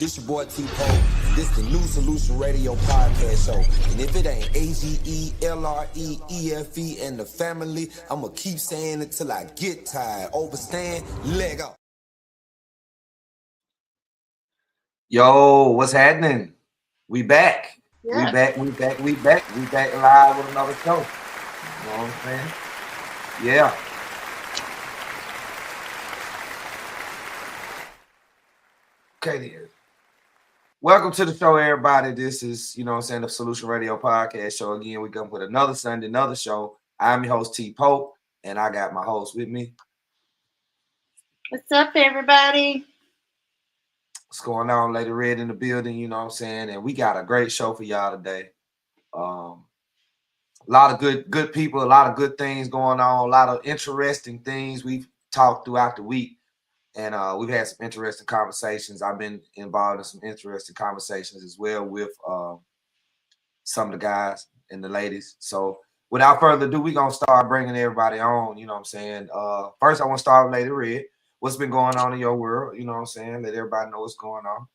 This your boy T-Pope. This the New Solution Radio podcast show. And if it ain't AGELREEFE and the family, I'ma keep saying it till I get tired. Overstand, leg up. Yo, what's happening? We back. Yeah. We back live with another show. You know what I'm saying? Yeah. Okay, then. Welcome to the show, everybody. This is, the Solution Radio podcast show. Again, we come with another Sunday, another show. I'm your host, T-Pope, and I got my host with me. What's up, everybody? What's going on, Lady Red in the building, you know what I'm saying? And we got a great show for y'all today. A lot of good people, a lot of good things going on, a lot of interesting things we've talked throughout the week. And we've had some interesting conversations. I've been involved in some interesting conversations as well with some of the guys and the ladies. So without further ado, we're going to start bringing everybody on, you know what I'm saying? First, I want to start with Lady Red. What's been going on in your world? You know what I'm saying? Let everybody know what's going on.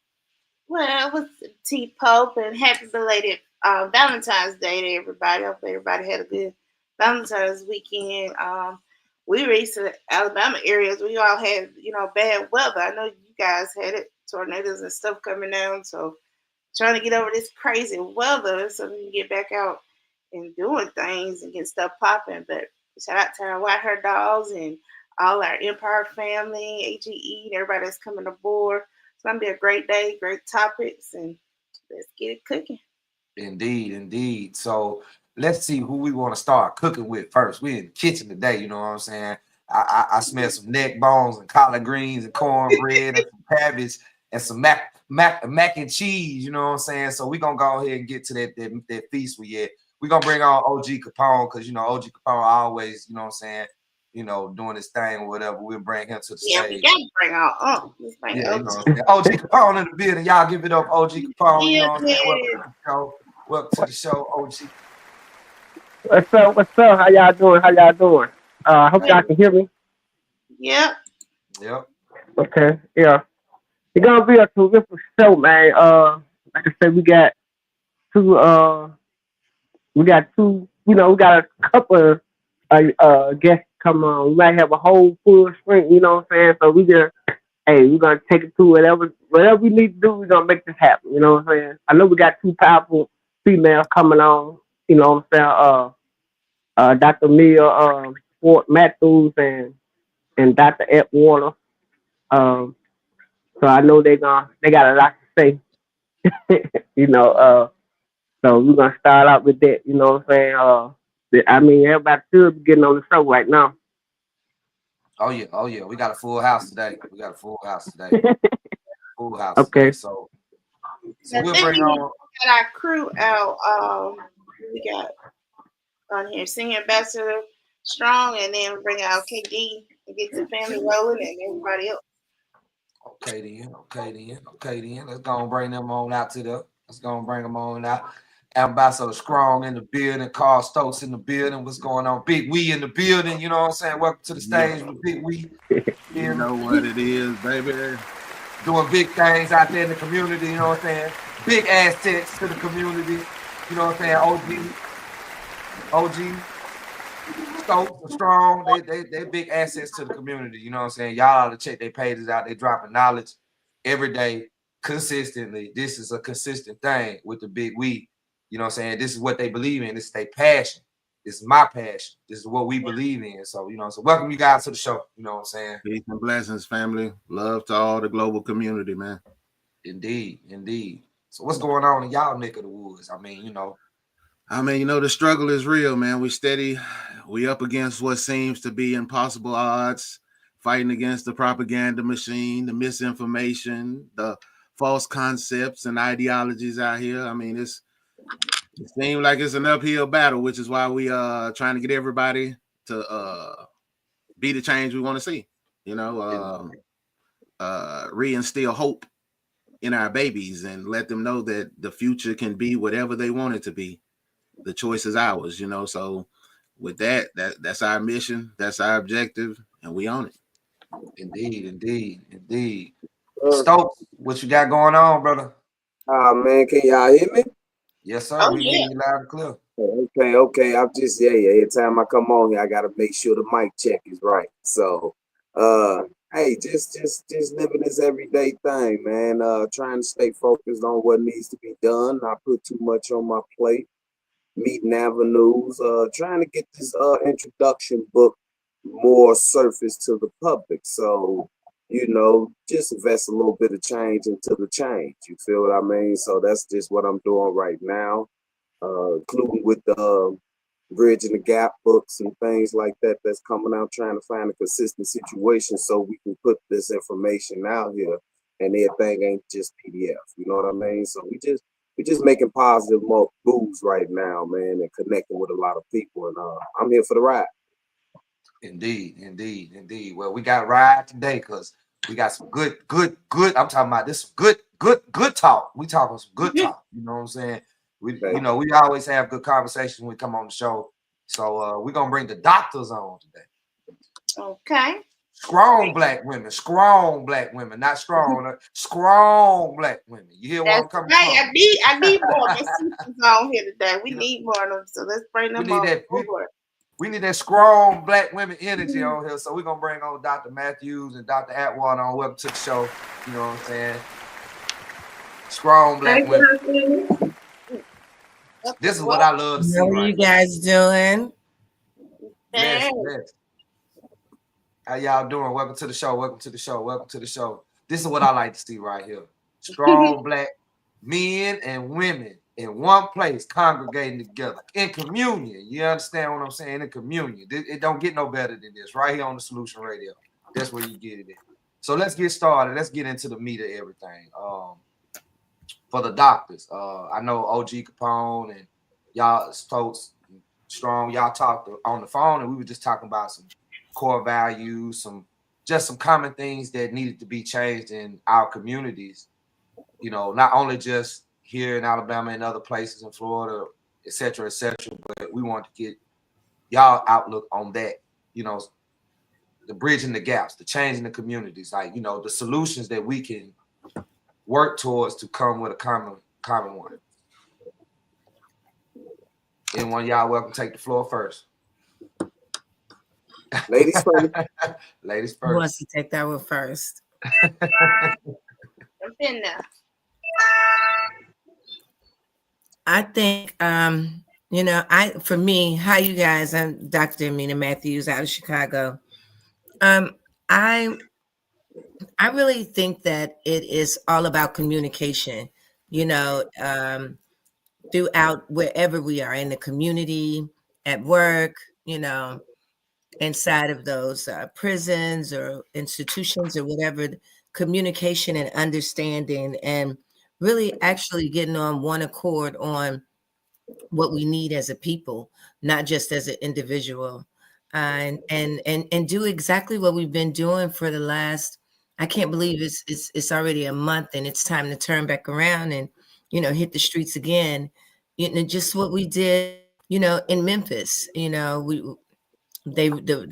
Well, with T-Pope, and happy belated Valentine's Day to everybody. I hope everybody had a good Valentine's weekend. We reached the Alabama areas. We all had, bad weather. I know you guys had it, tornadoes and stuff coming down. So trying to get over this crazy weather so we can get back out and doing things and get stuff popping. But shout out to our White Hair Dogs and all our Empire family, AGE, and everybody that's coming aboard. It's going to be a great day, great topics, and let's get it cooking. Indeed. So let's see who we want to start cooking with first. We're in the kitchen today, you know what I'm saying? I smell some neck bones and collard greens and cornbread and some cabbage and some mac and cheese, you know what I'm saying? So we're going to go ahead and get to that feast we had. We're going to bring on OG Capone because, OG Capone always, you know what I'm saying, doing his thing or whatever. We'll bring him to the stage. We got to bring on OG Capone in the building. Y'all give it up, OG Capone, you know what I'm saying? Welcome to the show, OG. What's up? How y'all doing? I hope y'all can hear me. Yep. Okay, yeah. It's gonna be a terrific show, man. Like I said, we got two, we got a couple of guests come on. We might have a whole full screen, you know what I'm saying? So we're gonna take it to whatever we need to do, we're gonna make this happen, you know what I'm saying? I know we got two powerful females coming on, you know what I'm saying? Dr. Mia Fort Matthews and Dr. Ed Warner. So I know they got a lot to say. So we're gonna start out with that, you know what I'm saying? Everybody should be getting on the show right now. Oh yeah. We got a full house today. Full house. Okay. Today. So we'll bring on our crew out. We got on here Senior Ambassador Strong, and then bring out KD and get the family rolling and everybody else. Okay then. Let's go and bring them on out to the. Let's go and bring them on out. Ambassador Strong in the building. Carl Stokes in the building. What's going on? Big Wee in the building. You know what I'm saying? Welcome to the stage with Big Wee. You know what it is, baby. Doing big things out there in the community. You know what I'm saying? Big assets to the community. You know what I'm saying? OG. Stokes, Strong, they big assets to the community. You know what I'm saying? Y'all ought to check their pages out. They dropping knowledge every day, consistently. This is a consistent thing with the Big We. You know what I'm saying? This is what they believe in. This is their passion. This is my passion. This is what we believe in. So, so welcome you guys to the show. You know what I'm saying? Peace and blessings, family. Love to all the global community, man. Indeed. So what's going on in y'all neck of the woods? The struggle is real, man. We steady. We up against what seems to be impossible odds, fighting against the propaganda machine, the misinformation, the false concepts and ideologies out here. It seems like it's an uphill battle, which is why we trying to get everybody to be the change we want to see. Reinstill hope in our babies and let them know that the future can be whatever they want it to be. The choice is ours, So with that's our mission, that's our objective, and we own it. Indeed. Stokes, what you got going on, brother? Man, can y'all hear me? Yes, sir. Oh We hear yeah. you loud and clear. Okay. I'm just yeah. Every time I come on here, I gotta make sure the mic check is right. So, uh, hey, just living this everyday thing, man. Trying to stay focused on what needs to be done. Not put too much on my plate. Meeting avenues. Trying to get this introduction book more surface to the public. So, just invest a little bit of change into the change. You feel what I mean? So that's just what I'm doing right now, including with the bridging the gap books and things like that that's coming out, trying to find a consistent situation so we can put this information out here and everything ain't just PDF. You know what I mean? So we just making positive moves right now, man, and connecting with a lot of people. And I'm here for the ride. Indeed. Well, we got ride today because we got some good. I'm talking about this good talk. We talking some good talk. You know what I'm saying? We always have good conversations when we come on the show. So we're gonna bring the doctors on today. Okay. Strong black women, not strong, strong black women. You hear where I'm That's coming right. from? I need more of the sisters on here today. We need more of them. So let's bring We them need on that. board. We need that strong black women energy on here. So we're gonna bring on Dr. Matthews and Dr. Atwater on. Welcome to the show. You know what I'm saying? Strong black women. This is what I love to see. How are you guys doing? Bless. How y'all doing? Welcome to the show. This is what I like to see right here. Strong black men and women in one place congregating together in communion. You understand what I'm saying? In communion. It don't get no better than this right here on the Solution Radio. That's where you get it in. So let's get started. Let's get into the meat of everything. For the doctors, I know OG Capone and y'all folks strong. Y'all talked on the phone, and we were just talking about some core values, some common things that needed to be changed in our communities. You know, not only just here in Alabama and other places in Florida, et cetera, but we want to get y'all outlook on that. You know, the bridging the gaps, the changing the communities, like the solutions that we can work towards to come with a common one. Anyone of y'all welcome to take the floor first. Ladies first. Ladies first. Who wants to take that one first? Jump in there. I think for me, hi you guys, I'm Dr. Amina Matthews out of Chicago. I really think that it is all about communication, throughout wherever we are in the community, at work, inside of those prisons or institutions or whatever, communication and understanding and really actually getting on one accord on what we need as a people, not just as an individual, and do exactly what we've been doing for the last. I can't believe it's already a month and it's time to turn back around and hit the streets again. Just what we did, in Memphis. The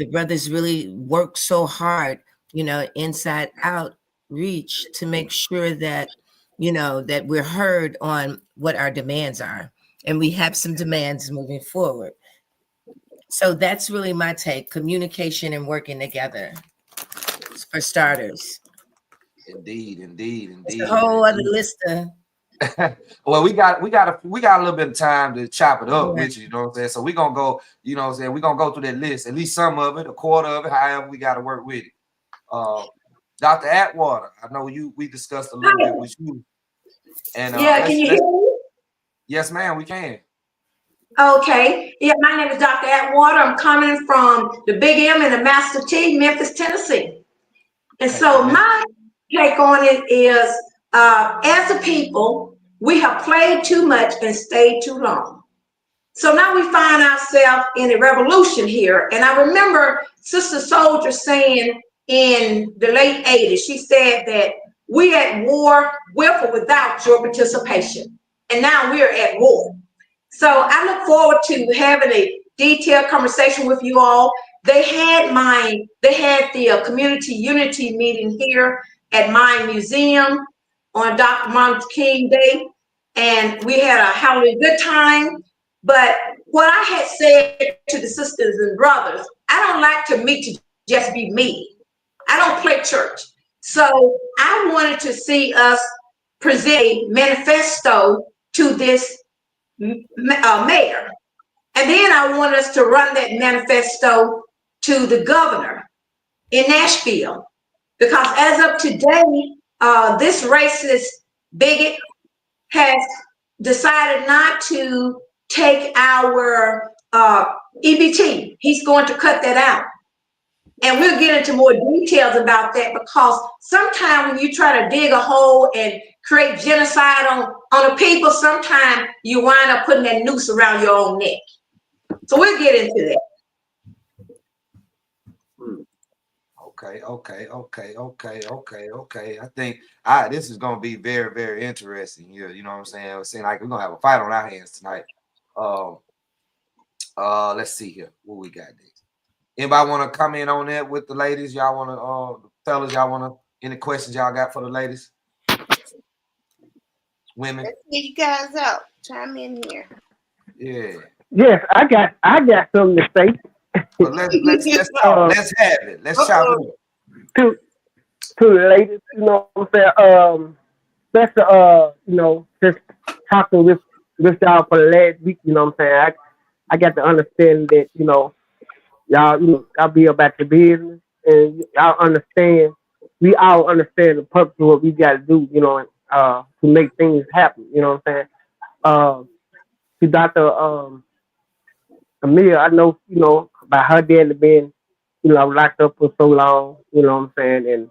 brothers really worked so hard, inside out reach to make sure that that we're heard on what our demands are, and we have some demands moving forward. So that's really my take: communication and working together, for starters. Indeed. It's a whole other list of. Well, we got a little bit of time to chop it up Yeah. with you know what I'm saying? So we're gonna go, you know what I'm saying, we're gonna go through that list, at least some of it, a quarter of it, however we gotta work with it. Dr. Atwater, I know we discussed a little bit with you. And yeah, can you hear me? Yes, ma'am, we can. Okay. Yeah, my name is Dr. Atwater. I'm coming from the Big M and the Master T, Memphis, Tennessee. And so my take on it is, as a people, we have played too much and stayed too long. So now we find ourselves in a revolution here. And I remember Sister Soldier saying in the late 80s, she said that we at war with or without your participation. And now we're at war. So I look forward to having a detailed conversation with you all. They had the community unity meeting here, at my museum on Dr. Martin Luther King Day, and we had a howling good time. But what I had said to the sisters and brothers, I don't like to meet to just be me. I don't play church. So I wanted to see us present a manifesto to this mayor. And then I want us to run that manifesto to the governor in Nashville. Because as of today, this racist bigot has decided not to take our EBT. He's going to cut that out. And we'll get into more details about that, because sometimes when you try to dig a hole and create genocide on a people, sometimes you wind up putting that noose around your own neck. So we'll get into that. Okay. I think this is gonna be very, very interesting here. You know what I'm saying? It seems like we're gonna have a fight on our hands tonight. Let's see here. What we got next? Anybody want to come in on that with the ladies? Y'all want to, fellas? Y'all want to? Any questions y'all got for the ladies? Women. Let's get you guys out. Chime in here. Yeah. Yes, I got something to say. Well, let's have it. Let's chop it up. To the ladies, you know what I'm saying? Just talking with y'all for the last week, you know what I'm saying? I got to understand that, y'all be about your business, and y'all understand, we all understand the purpose of what we got to do, to make things happen, you know what I'm saying? To Dr. Amelia, I know, about her dad being, locked up for so long, you know what I'm saying? And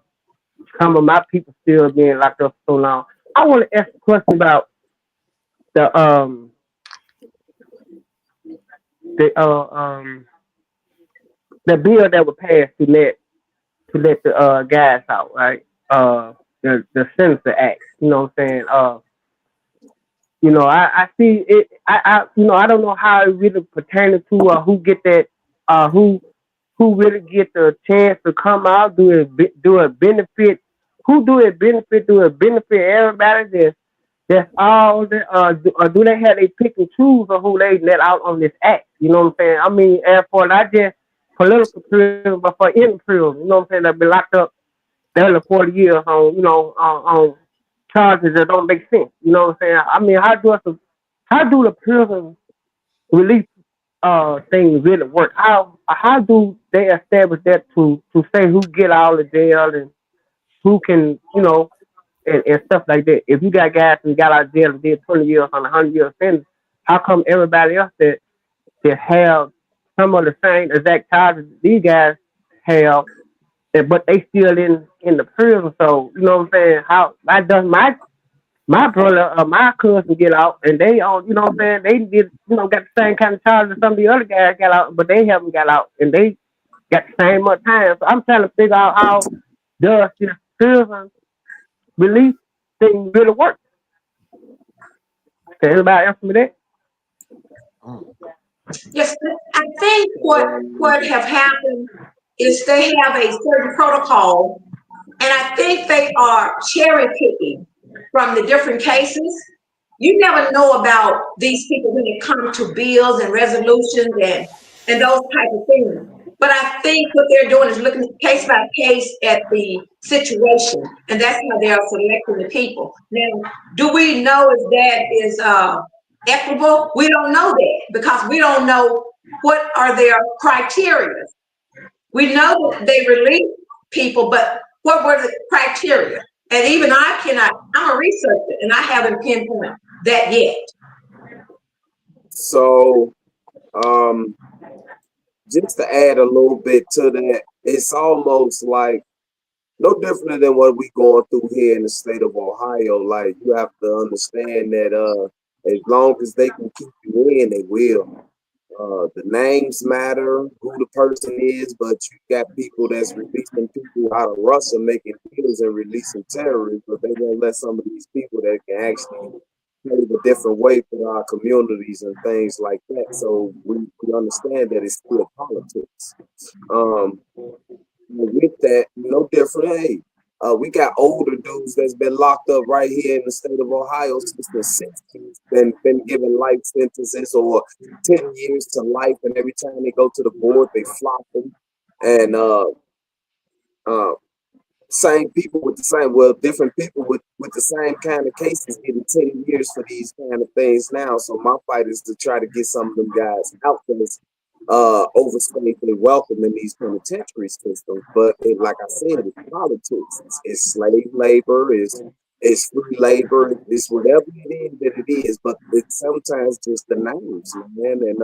some of my people still being locked up for so long. I want to ask a question about the bill that was passed to let the guys out, right? The Senator Act, you know what I'm saying? I see it. I don't know how it really pertains to who get that, who really get the chance to come out. Do it benefit? Who do it benefit? Do it benefit everybody? That's all. Or do they have they pick and choose of who they let out on this act? You know what I'm saying? I mean, as for not just political prison, but for any prison. You know what I'm saying? They've been locked up 30 or 40 years on on charges that don't make sense. You know what I'm saying? I mean, how do the prison release things really work? How do they establish that to say who get out of jail and who can and stuff like that? If you got guys who got out of jail and did 20 years on a 100-year sentence, how come everybody else that have some of the same exact charges these guys have, but they still in the prison? So you know what I'm saying? How I does my brother or my cousin get out and they on, you know what I'm saying? They did, got the same kind of charges some of the other guys got out, but they haven't got out and they got the same much time. So I'm trying to figure out how does this prison release thing really work? Can anybody answer me that? Yes, I think what have happened is they have a certain protocol, and I think they are cherry picking from the different cases. You never know about these people when it comes to bills and resolutions and those type of things. But I think what they're doing is looking case by case at the situation, and that's how they are selecting the people. Now, do we know if that is equitable? We don't know that because we don't know what are their criteria. We know that they release people, but what were the criteria? And even I'm a researcher and I haven't pinpointed that yet. So, just to add a little bit to that, it's almost like no different than what we going through here in the state of Ohio. Like you have to understand that as long as they can keep you in, they will. The names matter, who the person is, but you got people that's releasing people out of Russia making deals and releasing terrorists, but they won't let some of these people that can actually pave a different way for our communities and things like that. So we understand that it's still politics. With that, no different. Hey, We got older dudes that's been locked up right here in the state of Ohio since the 60s, been given life sentences or 10 years to life, and every time they go to the board, they flop them. And uh, same people with the same, well, different people with the same kind of cases getting 10 years for these kind of things now. So my fight is to try to get some of them guys out that's overstayed and welcome in these penitentiary systems. But like I said, it's politics. It's slave labor, it's free labor, it's whatever it is that it is. But it's sometimes just the names, man. And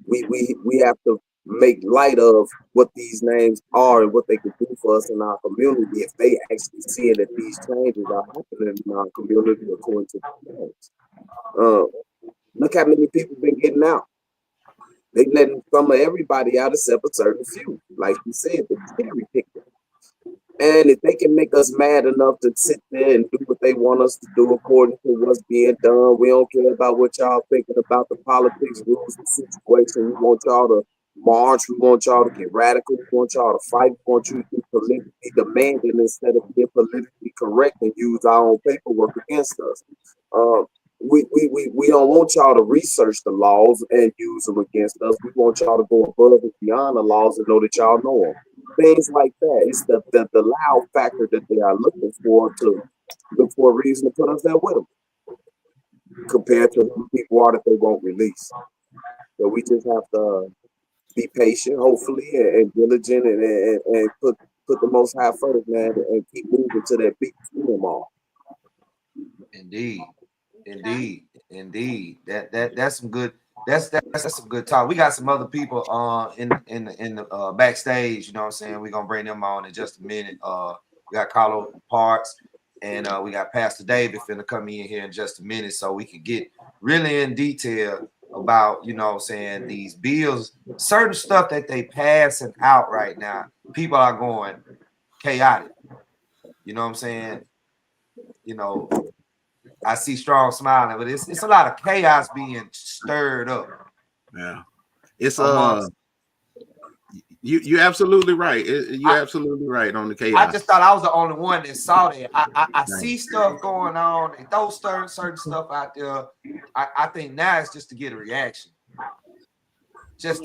we have to make light of what these names are and what they can do for us in our community if they actually see that these changes are happening in our community according to the names. Look how many people been getting out. They letting some of everybody out except a certain few. Like you said, the cherry picker. And if they can make us mad enough to sit there and do what they want us to do according to what's being done, we don't care about what y'all thinking about the politics, rules, and situation. We want y'all to march. We want y'all to get radical. We want y'all to fight. We want you to be politically demanding instead of being politically correct and use our own paperwork against us. We don't want y'all to research the laws and use them against us. We want y'all to go above and beyond the laws and know that y'all know them. Things like that. It's the loud factor that they are looking for to look for a reason to put us there with them, compared to who people are that they won't release. So we just have to be patient, hopefully, and diligent, and put the Most High first, man, and keep moving to that beat them all. Indeed. That's some good. That's some good talk. We got some other people in the backstage. You know what I'm saying? We're gonna bring them on in just a minute. We got Carlo Parks and we got Pastor David finna come in here in just a minute so we can get really in detail about, you know what I'm saying, these bills, certain stuff that they passing out right now. People are going chaotic. You know what I'm saying? You know, I see Strong smiling, but it's a lot of chaos being stirred up. Yeah, it's amongst, you're absolutely right. You're absolutely right on the chaos. I just thought I was the only one that saw that. I see stuff going on. They throw certain stuff out there. I think now it's just to get a reaction. Just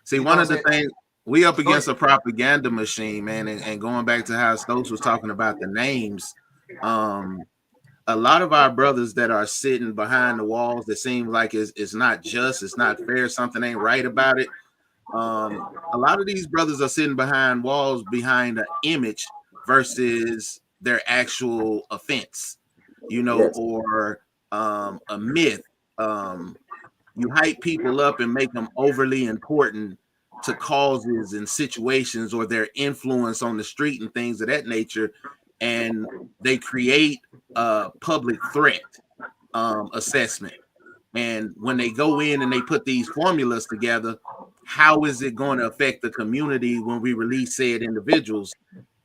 see one of the things we up against a propaganda machine, man, and going back to how Stokes was talking about the names. A lot of our brothers that are sitting behind the walls that seems like it's not just, it's not fair, something ain't right about it. A lot of these brothers are sitting behind walls behind an image versus their actual offense, you know, or a myth. You hype people up and make them overly important to causes and situations or their influence on the street and things of that nature, and they create a public threat assessment. And when they go in and they put these formulas together, how is it going to affect the community when we release said individuals?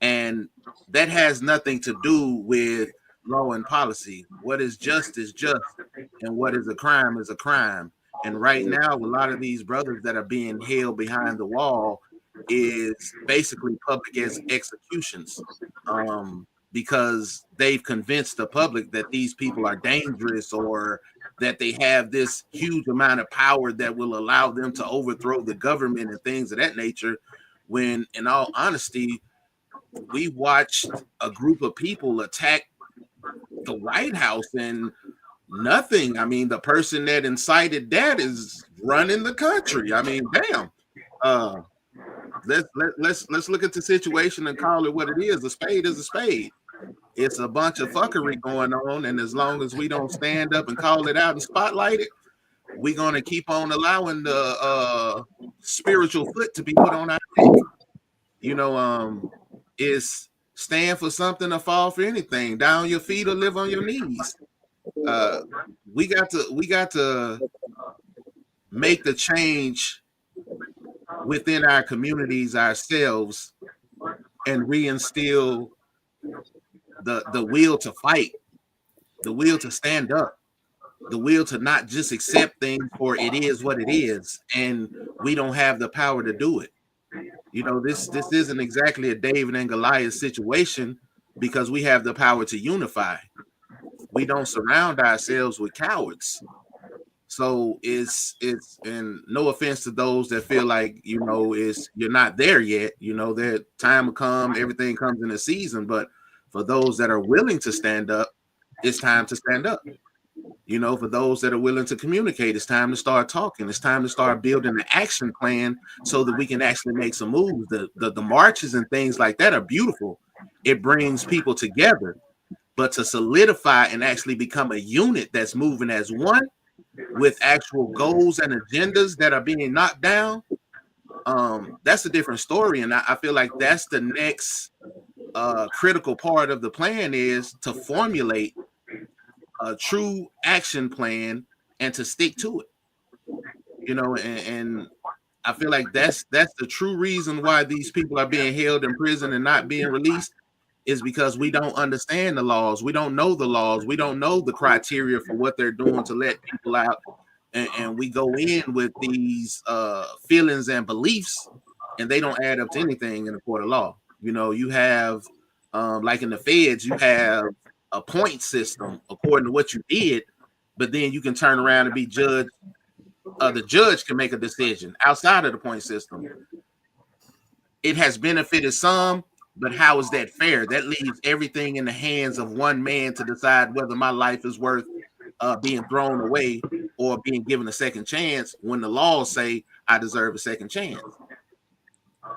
And that has nothing to do with law and policy. What is just, and what is a crime is a crime. And right now, a lot of these brothers that are being held behind the wall is basically public executions. Because they've convinced the public that these people are dangerous or that they have this huge amount of power that will allow them to overthrow the government and things of that nature. When, in all honesty, we watched a group of people attack the White House and nothing. I mean, the person that incited that is running the country. I mean, damn. Let's look at the situation and call it what it is. A spade is a spade. It's a bunch of fuckery going on, and as long as we don't stand up and call it out and spotlight it, we're gonna keep on allowing the spiritual foot to be put on our neck. You know, is stand for something or fall for anything. Down your feet or live on your knees. We got to make the change within our communities ourselves and reinstill the will to fight, the will to stand up, the will to not just accept things for it is what it is, and we don't have the power to do it. You know, this isn't exactly a David and Goliath situation because we have the power to unify. We don't surround ourselves with cowards. So it's and no offense to those that feel like, you know, is you're not there yet. You know, that time will come, everything comes in a season. But for those that are willing to stand up, it's time to stand up. You know, for those that are willing to communicate, it's time to start talking. It's time to start building an action plan so that we can actually make some moves. The marches and things like that are beautiful. It brings people together. But to solidify and actually become a unit that's moving as one with actual goals and agendas that are being knocked down, that's a different story. And I feel like that's the next critical part of the plan, is to formulate a true action plan and to stick to it. You know, and I feel like that's the true reason why these people are being held in prison and not being released, is because we don't understand the laws. We don't know the laws. We don't know the criteria for what they're doing to let people out. And we go in with these feelings and beliefs, and they don't add up to anything in the court of law. You know, you have, like in the feds, you have a point system according to what you did, but then you can turn around and be judged. The judge can make a decision outside of the point system. It has benefited some, but how is that fair? That leaves everything in the hands of one man to decide whether my life is worth being thrown away or being given a second chance, when the laws say I deserve a second chance.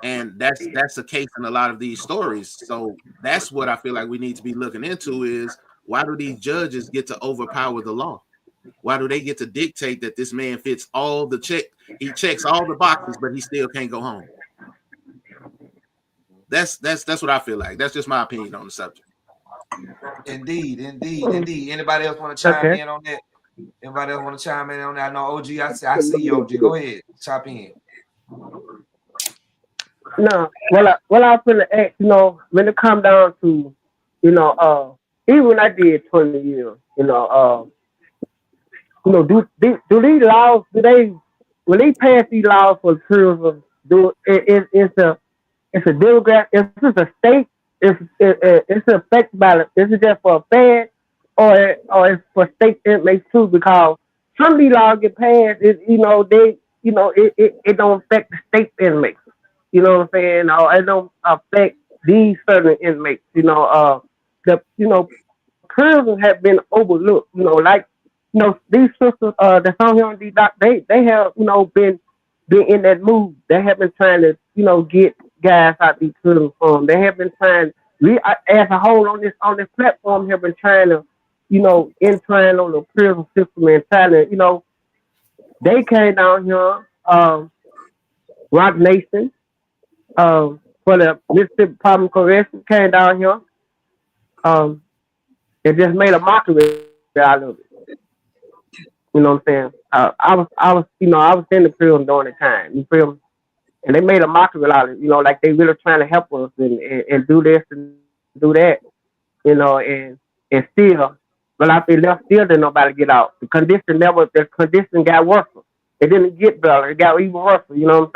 And that's the case in a lot of these stories. So that's what I feel like we need to be looking into, is why do these judges get to overpower the law? Why do they get to dictate that this man fits all the he checks all the boxes, but he still can't go home? That's what I feel like. That's just my opinion on the subject. Indeed. Anybody else want to chime in on that? Anybody else want to chime in on that? I know OG. I see you, OG. Go ahead, chop in. No, well, I feel like, you know, when it come down to, you know, even when I did 20 years, do these laws, when they pass these laws for tourism, it's a demographic, it's just a state, it's affected by is it just for a fed, or it's for state inmates too? Because some of these laws get passed, it don't affect the state inmates. You know what I'm saying? Or it don't affect these certain inmates. Prisons have been overlooked. These sisters that's on here on the doc, they have, been in that move. They have been trying to, get guys out these prisons from. They have been trying, as a whole on this platform, have been trying to, entwine on the prison system and trying to, they came down here, Rock Nation, for the Mississippi Department of Corrections came down here, and just made a mockery out of it. You know what I'm saying? I was in the prison during the time. You feel me? And they made a mockery out of it. Like they really trying to help us and do this and do that. And still, but I feel left still didn't nobody get out. The condition got worse. It didn't get better. It got even worse. You know what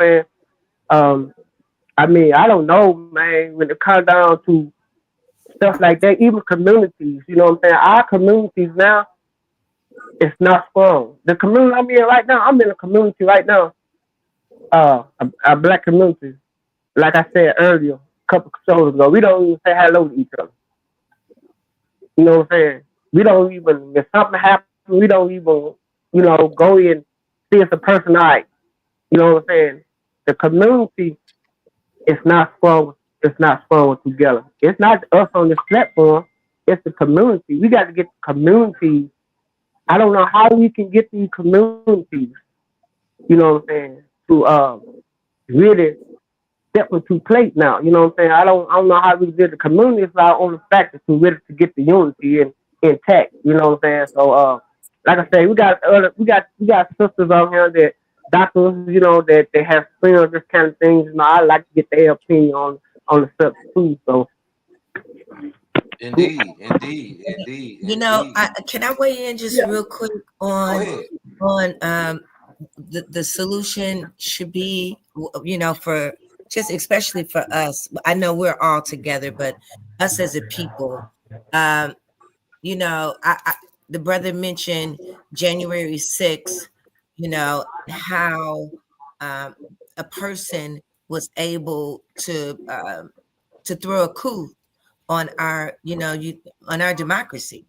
I'm saying? I don't know, man. When it comes down to stuff like that, even communities, you know what I'm saying? Our communities now, it's not strong. The community I'm in right now, I'm in a community right now, a black community. Like I said earlier, a couple of shows ago, we don't even say hello to each other. You know what I'm saying? We don't even, if something happens, we don't even, go in, see if the person all right. You know what I'm saying? The community is not strong. It's not strong together. It's not us on this platform. It's the community. We got to get the community. I don't know how we can get these communities, you know what I'm saying, to really step into place now. You know what I'm saying? I don't know how we get the community is our only factor to get the unity intact. You know what I'm saying? So like I say, we got sisters out here that doctors, that they have experienced this kind of things. I like to get their opinion on the subject too. So Indeed. Can I weigh in just real quick on the solution should be, for just especially for us. I know we're all together, but us as a people, um, the brother mentioned January 6th, how um, a person was able to throw a coup on our, on our democracy.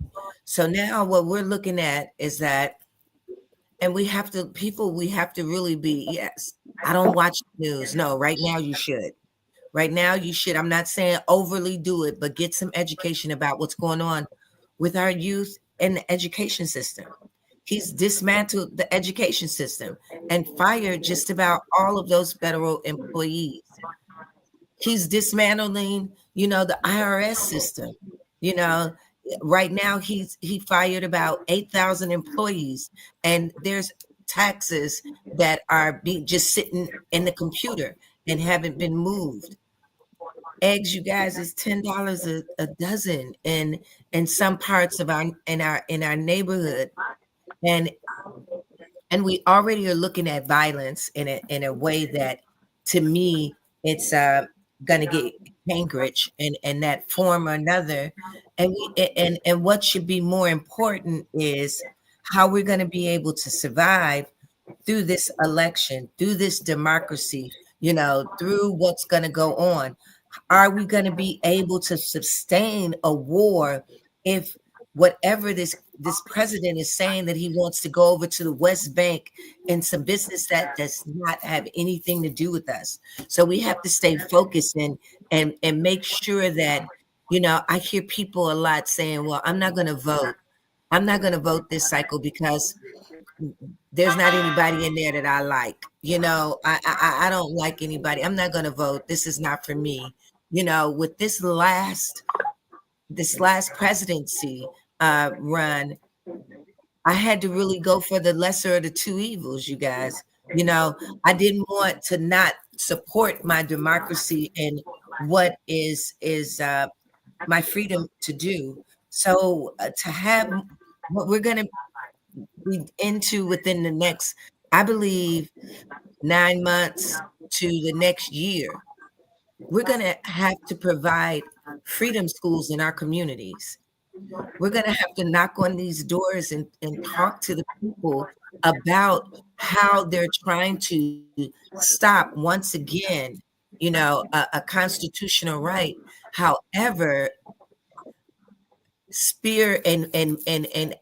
So now what we're looking at is that, and we have to really be, yes, I don't watch the news. No, right now you should. Right now you should. I'm not saying overly do it, but get some education about what's going on with our youth and the education system. He's dismantled the education system and fired just about all of those federal employees. He's dismantling, the IRS system. You know, right now he fired about 8,000 employees, and there's taxes that are being just sitting in the computer and haven't been moved. Eggs, you guys, is $10 a dozen in some parts of our neighborhood, and we already are looking at violence in a way that, to me, it's gonna get Cambridge in that form or another. And what should be more important is how we're going to be able to survive through this election, through this democracy, through what's going to go on. Are we going to be able to sustain a war if whatever this president is saying that he wants to go over to the West Bank and some business that does not have anything to do with us? So we have to stay focused and make sure that, I hear people a lot saying, well, I'm not going to vote. I'm not going to vote this cycle because there's not anybody in there that I like. I don't like anybody. I'm not going to vote. This is not for me. With this last presidency run, I had to really go for the lesser of the two evils, you guys. I didn't want to not support my democracy and what is my freedom to do. So to have what we're going to be into within the next, I believe, 9 months to the next year, we're going to have to provide freedom schools in our communities. We're going to have to knock on these doors and talk to the people about how they're trying to stop, once again, a constitutional right. However, spear and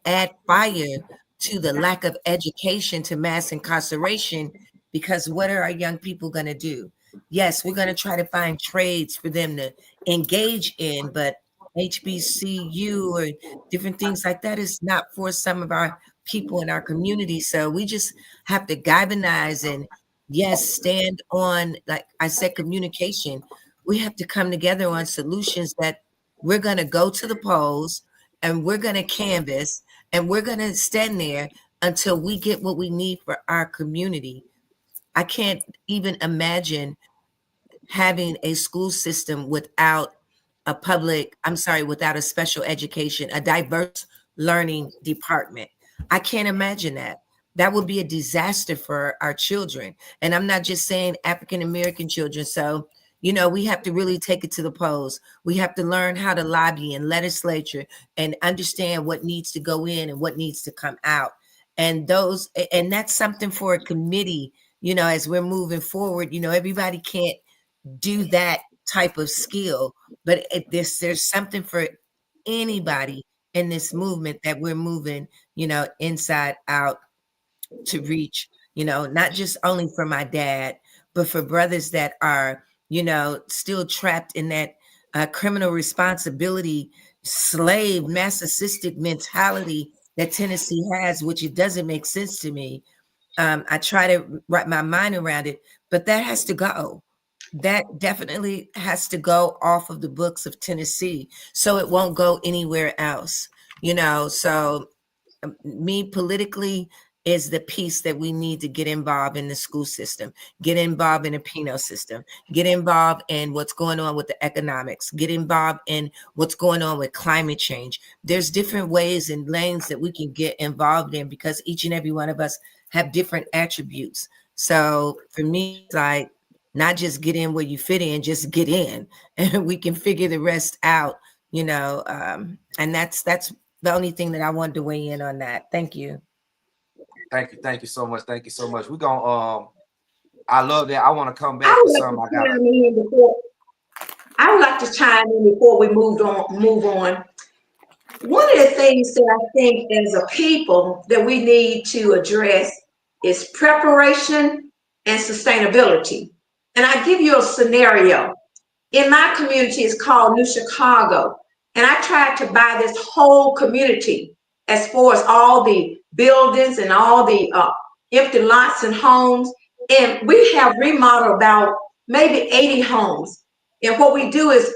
add fire to the lack of education, to mass incarceration, because what are our young people going to do? Yes, we're going to try to find trades for them to engage in, but HBCU or different things like that is not for some of our people in our community. So we just have to galvanize and, yes, stand on, like I said, communication. We have to come together on solutions that we're going to go to the polls and we're going to canvass and we're going to stand there until we get what we need for our community. I can't even imagine having a school system without without a special education, a diverse learning department. I can't imagine that. That would be a disaster for our children. And I'm not just saying African American children. So, we have to really take it to the polls. We have to learn how to lobby in legislature and understand what needs to go in and what needs to come out. And that's something for a committee, as we're moving forward. Everybody can't do that type of skill, but there's something for anybody in this movement that we're moving, inside out to reach, not just only for my dad, but for brothers that are, still trapped in that criminal responsibility, slave, narcissistic mentality that Tennessee has, which it doesn't make sense to me. I try to wrap my mind around it, but that has to go. That definitely has to go off of the books of Tennessee, so it won't go anywhere else. So me politically is the piece that we need to get involved in the school system, get involved in the penal system, get involved in what's going on with the economics, get involved in what's going on with climate change. There's different ways and lanes that we can get involved in because each and every one of us have different attributes. So for me, it's like, not just get in where you fit in, just get in, and we can figure the rest out, and that's the only thing that I wanted to weigh in on that. Thank you. Thank you so much. Thank you so much. We're gonna I love that. I want to come I back to would like something to I got. chime in before I would like to chime in before we move on. One of the things that I think as a people that we need to address is preparation and sustainability. And I give you a scenario. In my community, it's called New Chicago. And I tried to buy this whole community as far as all the buildings and all the empty lots and homes. And we have remodeled about maybe 80 homes. And what we do is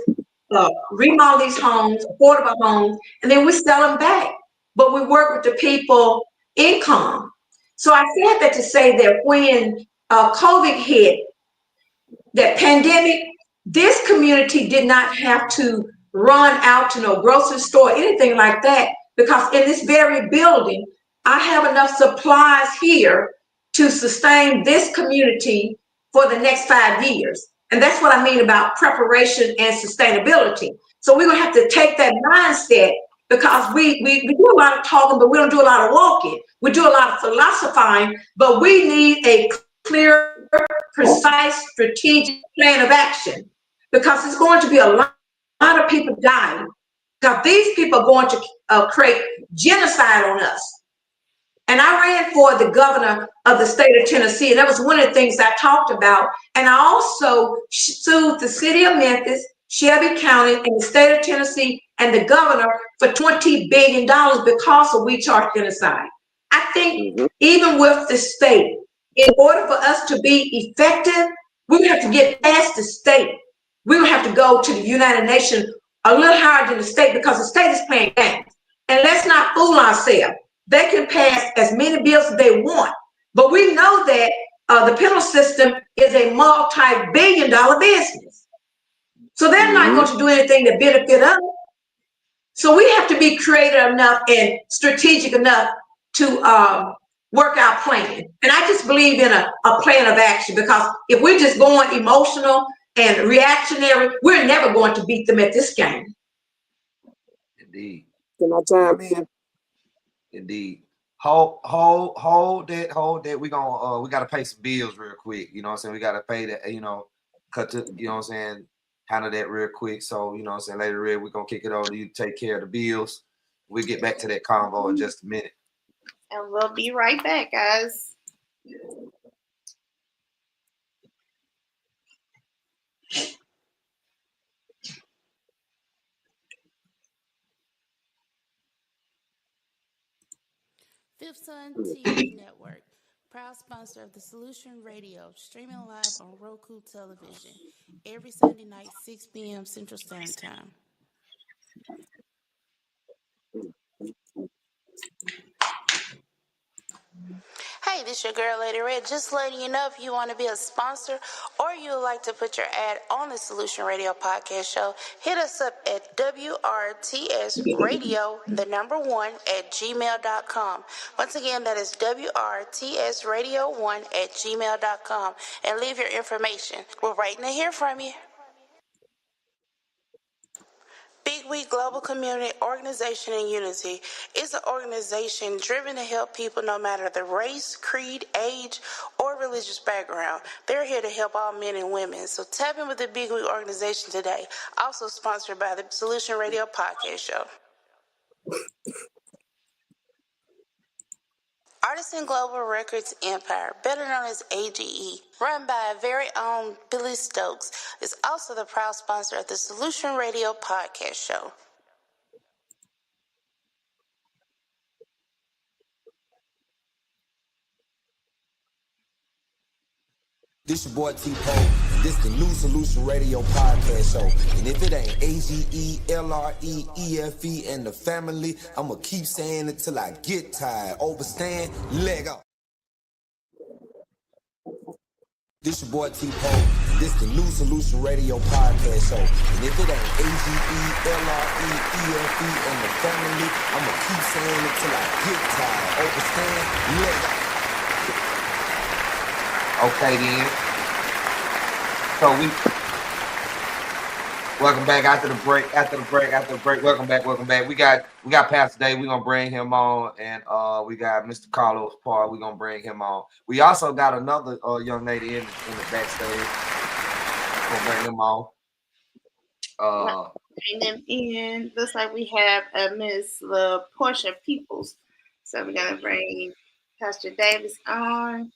remodel these homes, affordable homes, and then we sell them back. But we work with the people income. So I said that to say that when COVID hit, that pandemic, this community did not have to run out to no grocery store, anything like that, because in this very building, I have enough supplies here to sustain this community for the next 5 years. And that's what I mean about preparation and sustainability. So we're gonna have to take that mindset because we do a lot of talking, but we don't do a lot of walking. We do a lot of philosophizing, but we need a clear, precise, strategic plan of action because it's going to be a lot of people dying. Because these people are going to create genocide on us. And I ran for the governor of the state of Tennessee, and that was one of the things I talked about. And I also sued the city of Memphis, Shelby County, and the state of Tennessee, and the governor for $20 billion because of we charge genocide. I think even with the state, in order for us to be effective, we have to get past the state. We will have to go to the United Nations a little higher than the state because the state is playing games. And let's not fool ourselves. They can pass as many bills as they want, but we know that the penal system is a multi-billion-dollar business. So they're not going to do anything to benefit us. So we have to be creative enough and strategic enough to work our plan. And I just believe in a plan of action because if we're just going emotional and reactionary, we're never going to beat them at this game. Indeed. Can I chime in? Indeed. Hold that. We gotta pay some bills real quick. You know what I'm saying? We gotta pay that, cut to, you know what I'm saying, handle that real quick. So, you know what I'm saying, later Red, we're gonna kick it over to you to take care of the bills. We'll get back to that convo in just a minute. And we'll be right back, guys. Fifth Sun TV Network, proud sponsor of the Solution Radio, streaming live on Roku television every Sunday night, 6 p.m. Central Standard Time. Hey, this your girl, Lady Red. Just letting you know if you want to be a sponsor or you would like to put your ad on the Solution Radio podcast show, hit us up at WRTSradio1@gmail.com. Once again, that is WRTSradio1@gmail.com. And leave your information. We're waiting to hear from you. Big We Global Community Organization and Unity is an organization driven to help people no matter the race, creed, age, or religious background. They're here to help all men and women. So tap in with the Big We organization today. Also sponsored by the Solution Radio Podcast Show. Artisan Global Records Empire, better known as AGE, run by our very own Billy Stokes, is also the proud sponsor of the Solution Radio Podcast Show. This your boy T-Po, and this the new Solution Radio podcast show. And if it ain't AGELREEFE and the family, I'ma keep saying it till I get tired. Overstand, leg up. This your boy T-Po, and this the new Solution Radio podcast show. And if it ain't AGELREEFE and the family, I'ma keep saying it till I get tired. Overstand, leg up. Okay then. So we welcome back after the break. Welcome back. We got Pastor Dave. We're gonna bring him on, and we got Mr. Carlos Paul. We're gonna bring him on. We also got another young lady in the backstage. We're gonna bring them on. Bring them in. Looks like we have a Miss Portia Peoples. So we're gonna bring Pastor Davis on.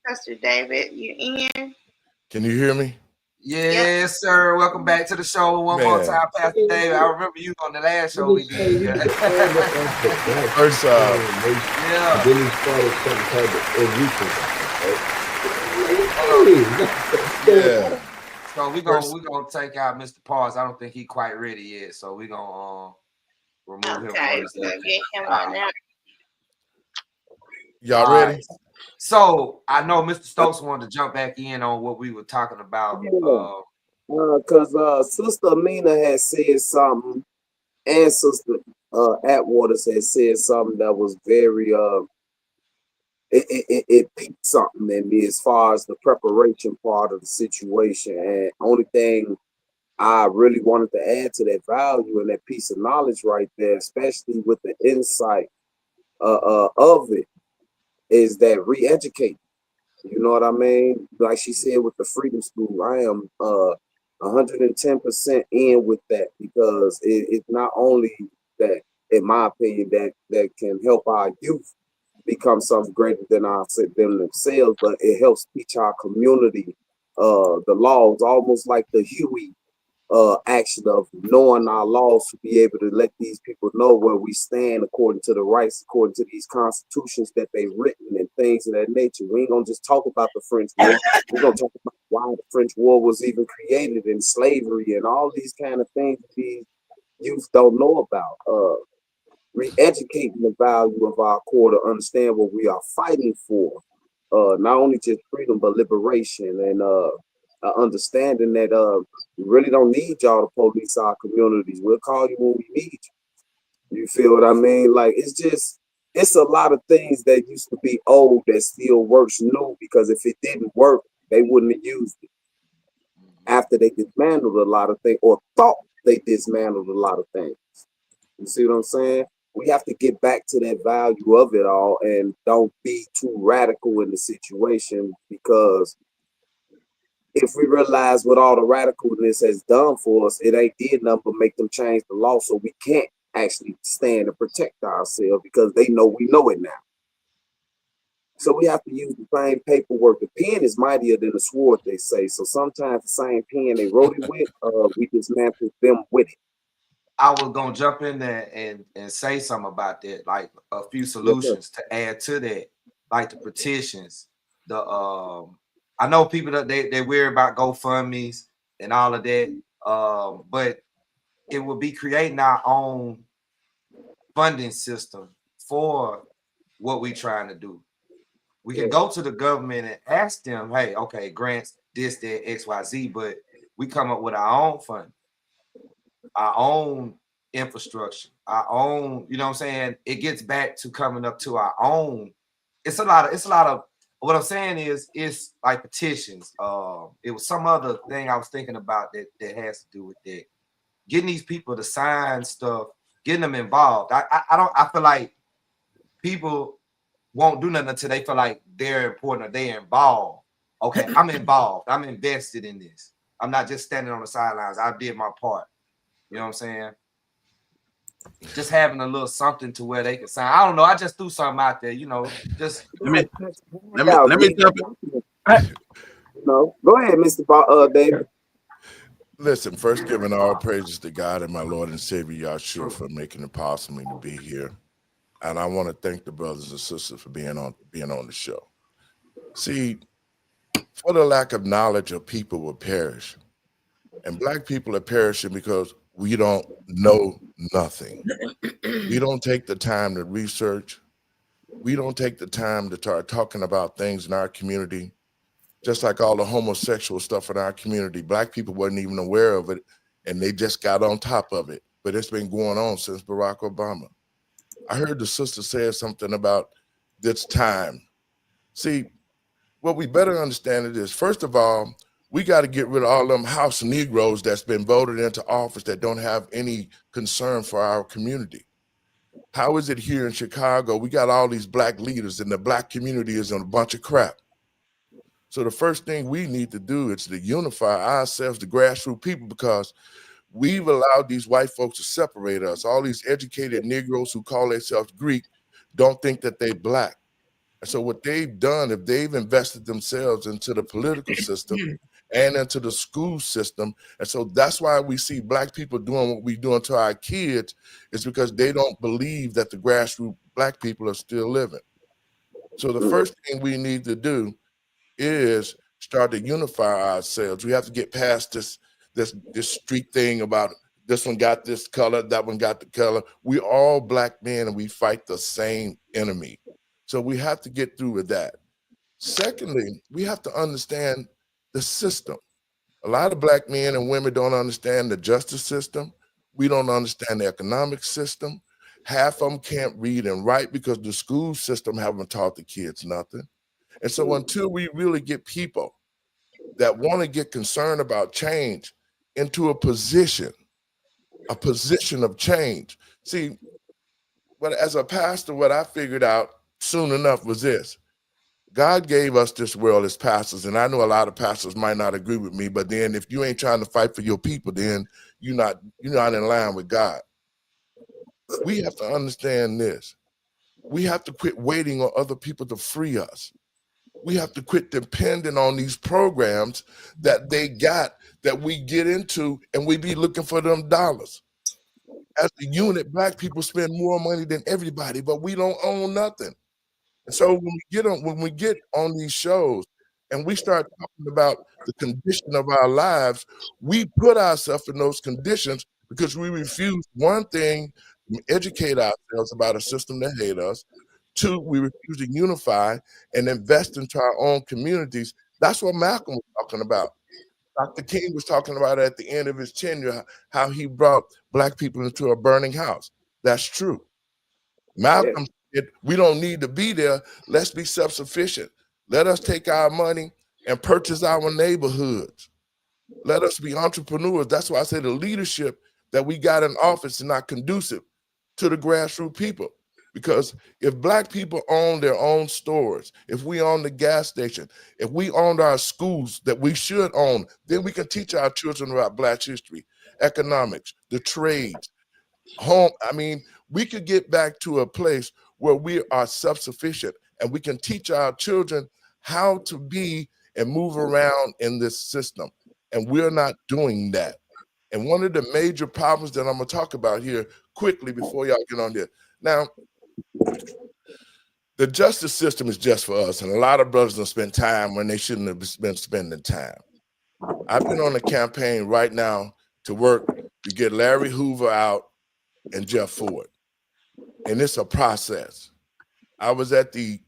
Pastor David, you in? Can you hear me? Yes, sir. Welcome back to the show one more time, Pastor David. I remember you on the last show we did. First off, yeah. Then he started some type of yeah. So we're gonna take out Mr. Pause. I don't think he quite ready yet. So we're gonna remove him from the so get him on now. Y'all ready? Right. So I know Mr. Stokes wanted to jump back in on what we were talking about. Because Sister Amina had said something, and Sister Atwaters had said something that was very it piqued something in me as far as the preparation part of the situation. And only thing I really wanted to add to that value and that piece of knowledge right there, especially with the insight of it, is that re-educate. You know what I mean? Like she said with the Freedom School, I am 110% in with that, because it's not only that, in my opinion, that can help our youth become something greater than them themselves, but it helps teach our community the laws, almost like the Huey action of knowing our laws, to be able to let these people know where we stand according to the rights, according to these constitutions that they've written and things of that nature. We ain't gonna just talk about the French War. We're gonna talk about why the French War was even created, and slavery and all these kind of things these youth don't know about. Re-educating the value of our core to understand what we are fighting for. Not only just freedom, but liberation, and understanding that we really don't need y'all to police our communities. We'll call you when we need you. You feel what I mean? Like, it's a lot of things that used to be old that still works new, because if it didn't work, they wouldn't have used it. After they dismantled a lot of things, or thought they dismantled a lot of things. You see what I'm saying? We have to get back to that value of it all, and don't be too radical in the situation, because if we realize what all the radicalness has done for us, it ain't did nothing but make them change the law, so we can't actually stand and protect ourselves, because they know we know it now. So we have to use the same paperwork. The pen is mightier than the sword, they say. So sometimes the same pen they wrote it with, we dismantle them with it. I was gonna jump in there and say something about that, like a few solutions to add to that, like the petitions. I know people that they worry about GoFundMe's and all of that, but it will be creating our own funding system for what we're trying to do. We can go to the government and ask them, hey, okay, grants this, that, XYZ, but we come up with our own fund, our own infrastructure, our own, you know what I'm saying? It gets back to coming up to our own. It's a lot of what I'm saying is it's like petitions. It was some other thing I was thinking about that has to do with that. Getting these people to sign stuff, getting them involved. I feel like people won't do nothing until they feel like they're important or they're involved. Okay, I'm involved. I'm invested in this. I'm not just standing on the sidelines. I did my part. You know what I'm saying? Just having a little something to where they can sign. I don't know. I just threw something out there, you know. Just let me jump in. No, go ahead, Mr. David. Listen, first giving all praises to God and my Lord and Savior Yahshua for making it possible for me to be here. And I want to thank the brothers and sisters for being on the show. See, for the lack of knowledge of people will perish. And Black people are perishing because we don't know nothing. We don't take the time to research. We don't take the time to start talking about things in our community. Just like all the homosexual stuff in our community, Black people wasn't even aware of it, and they just got on top of it. But it's been going on since Barack Obama. I heard the sister say something about this time. See, what we better understand it is, first of all, We got to get rid of all them house Negroes that's been voted into office that don't have any concern for our community. How is it here in Chicago? We got all these black leaders and the black community is on a bunch of crap. So the first thing we need to do is to unify ourselves, the grassroots people, because we've allowed these white folks to separate us. All these educated Negroes who call themselves Greek don't think that they're black. And so what they've done, if they've invested themselves into the political system and into the school system, and so that's why we see black people doing what we're doing to our kids, is because they don't believe that the grassroots black people are still living. So the first thing we need to do is start to unify ourselves. We have to get past this street thing about this one got this color, that one got the color. We all black men and we fight the same enemy. So we have to get through with that. Secondly, we have to understand the system. A lot of black men and women don't understand the justice system. We don't understand the economic system. Half of them can't read and write because the school system haven't taught the kids nothing. And so until we really get people that want to get concerned about change into a position of change. See, but as a pastor, what I figured out soon enough was this. God gave us this world as pastors, and I know a lot of pastors might not agree with me, but then if you ain't trying to fight for your people, then you're not in line with God. We have to understand this. We have to quit waiting on other people to free us. We have to quit depending on these programs that they got that we get into and we be looking for them dollars. As a unit, black people spend more money than everybody, but we don't own nothing. And so when we get on these shows and we start talking about the condition of our lives, we put ourselves in those conditions because we refuse, one thing, to educate ourselves about a system that hate us. Two, we refuse to unify and invest into our own communities. That's what Malcolm was talking about. Dr. King was talking about at the end of his tenure, how he brought black people into a burning house. That's true. Malcolm said, we don't need to be there. Let's be self-sufficient. Let us take our money and purchase our neighborhoods. Let us be entrepreneurs. That's why I say the leadership that we got in office is not conducive to the grassroots people. Because if black people own their own stores, if we own the gas station, if we owned our schools that we should own, then we can teach our children about black history, economics, the trades, home. I mean, we could get back to a place where we are self-sufficient and we can teach our children how to be and move around in this system. And we're not doing that. And one of the major problems that I'm gonna talk about here quickly before y'all get on there. Now, the justice system is just for us, and a lot of brothers don't spend time when they shouldn't have been spending time. I've been on a campaign right now to work to get Larry Hoover out and Jeff Ford, and it's a process. I was at the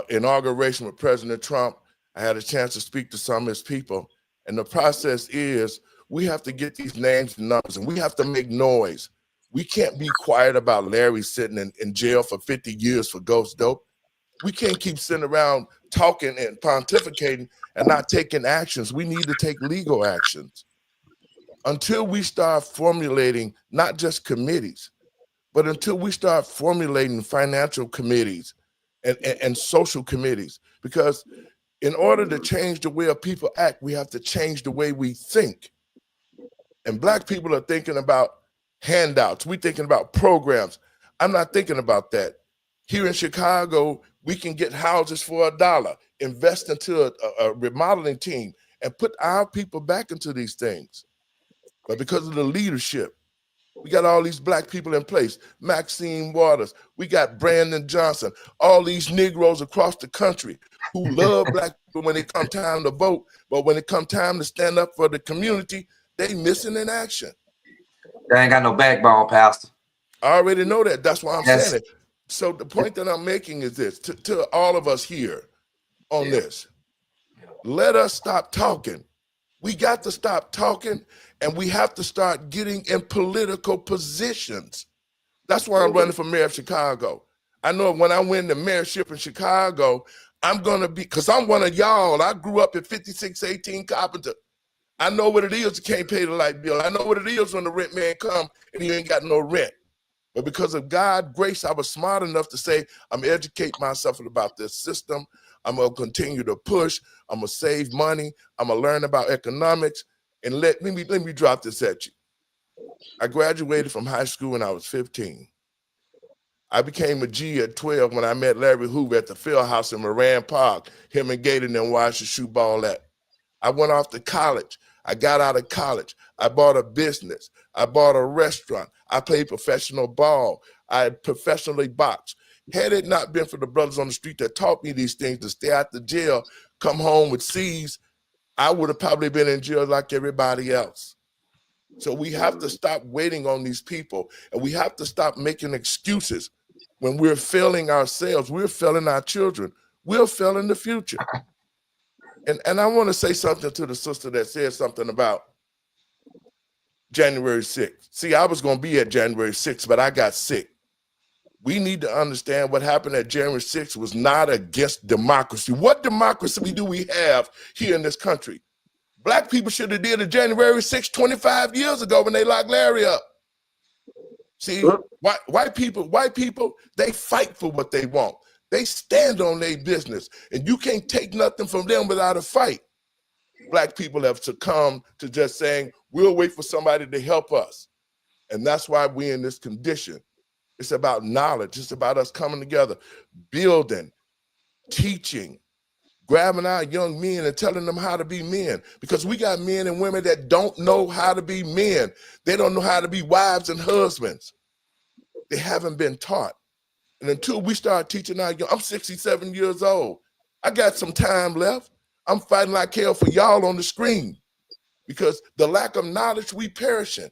inauguration with President Trump. I had a chance to speak to some of his people, and the process is we have to get these names and numbers, and we have to make noise. We can't be quiet about Larry sitting in jail for 50 years for ghost dope. We can't keep sitting around talking and pontificating and not taking actions. We need to take legal actions. Until we start formulating not just committees, but until we start formulating financial committees and social committees. Because in order to change the way people act, we have to change the way we think. And black people are thinking about handouts. We're thinking about programs. I'm not thinking about that. Here in Chicago, we can get houses for $1, invest into a remodeling team, and put our people back into these things. But because of the leadership, we got all these black people in place. Maxine Waters, we got Brandon Johnson, all these Negroes across the country who love black people when it come time to vote, but when it come time to stand up for the community, they missing in action. They ain't got no backbone, Pastor. I already know that. That's why I'm saying it. So the point that I'm making is this, to all of us here on this, let us stop talking. We got to stop talking, and we have to start getting in political positions. That's why I'm running for mayor of Chicago. I know when I win the mayorship in Chicago, I'm going to be, because I'm one of y'all. I grew up at 5618 Carpenter. I know what it is to can't pay the light bill. I know what it is when the rent man come and he ain't got no rent. But because of God's grace, I was smart enough to say, I'm gonna educate myself about this system. I'm gonna continue to push. I'm gonna save money. I'm gonna learn about economics. And let me drop this at you. I graduated from high school when I was 15. I became a G at 12 when I met Larry Hoover at the field house in Moran Park. Him and Gator and them watched the shoe ball at. I went off to college. I got out of college. I bought a business. I bought a restaurant. I played professional ball. I professionally boxed. Had it not been for the brothers on the street that taught me these things, to stay out the jail, come home with C's, I would have probably been in jail like everybody else. So we have to stop waiting on these people, and we have to stop making excuses. When we're failing ourselves, we're failing our children, we're failing the future. And I want to say something to the sister that said something about January 6th. See, I was going to be at January 6th, but I got sick. We need to understand what happened at January 6th was not against democracy. What democracy do we have here in this country? Black people should have did a January 6th 25 years ago when they locked Larry up. See, white people, they fight for what they want. They stand on their business, and you can't take nothing from them without a fight. Black people have succumbed to just saying, we'll wait for somebody to help us. And that's why we're in this condition. It's about knowledge. It's about us coming together, building, teaching, grabbing our young men and telling them how to be men. Because we got men and women that don't know how to be men. They don't know how to be wives and husbands. They haven't been taught. And until we start teaching our young, I'm 67 years old. I got some time left. I'm fighting like hell for y'all on the screen, because the lack of knowledge, we perishing.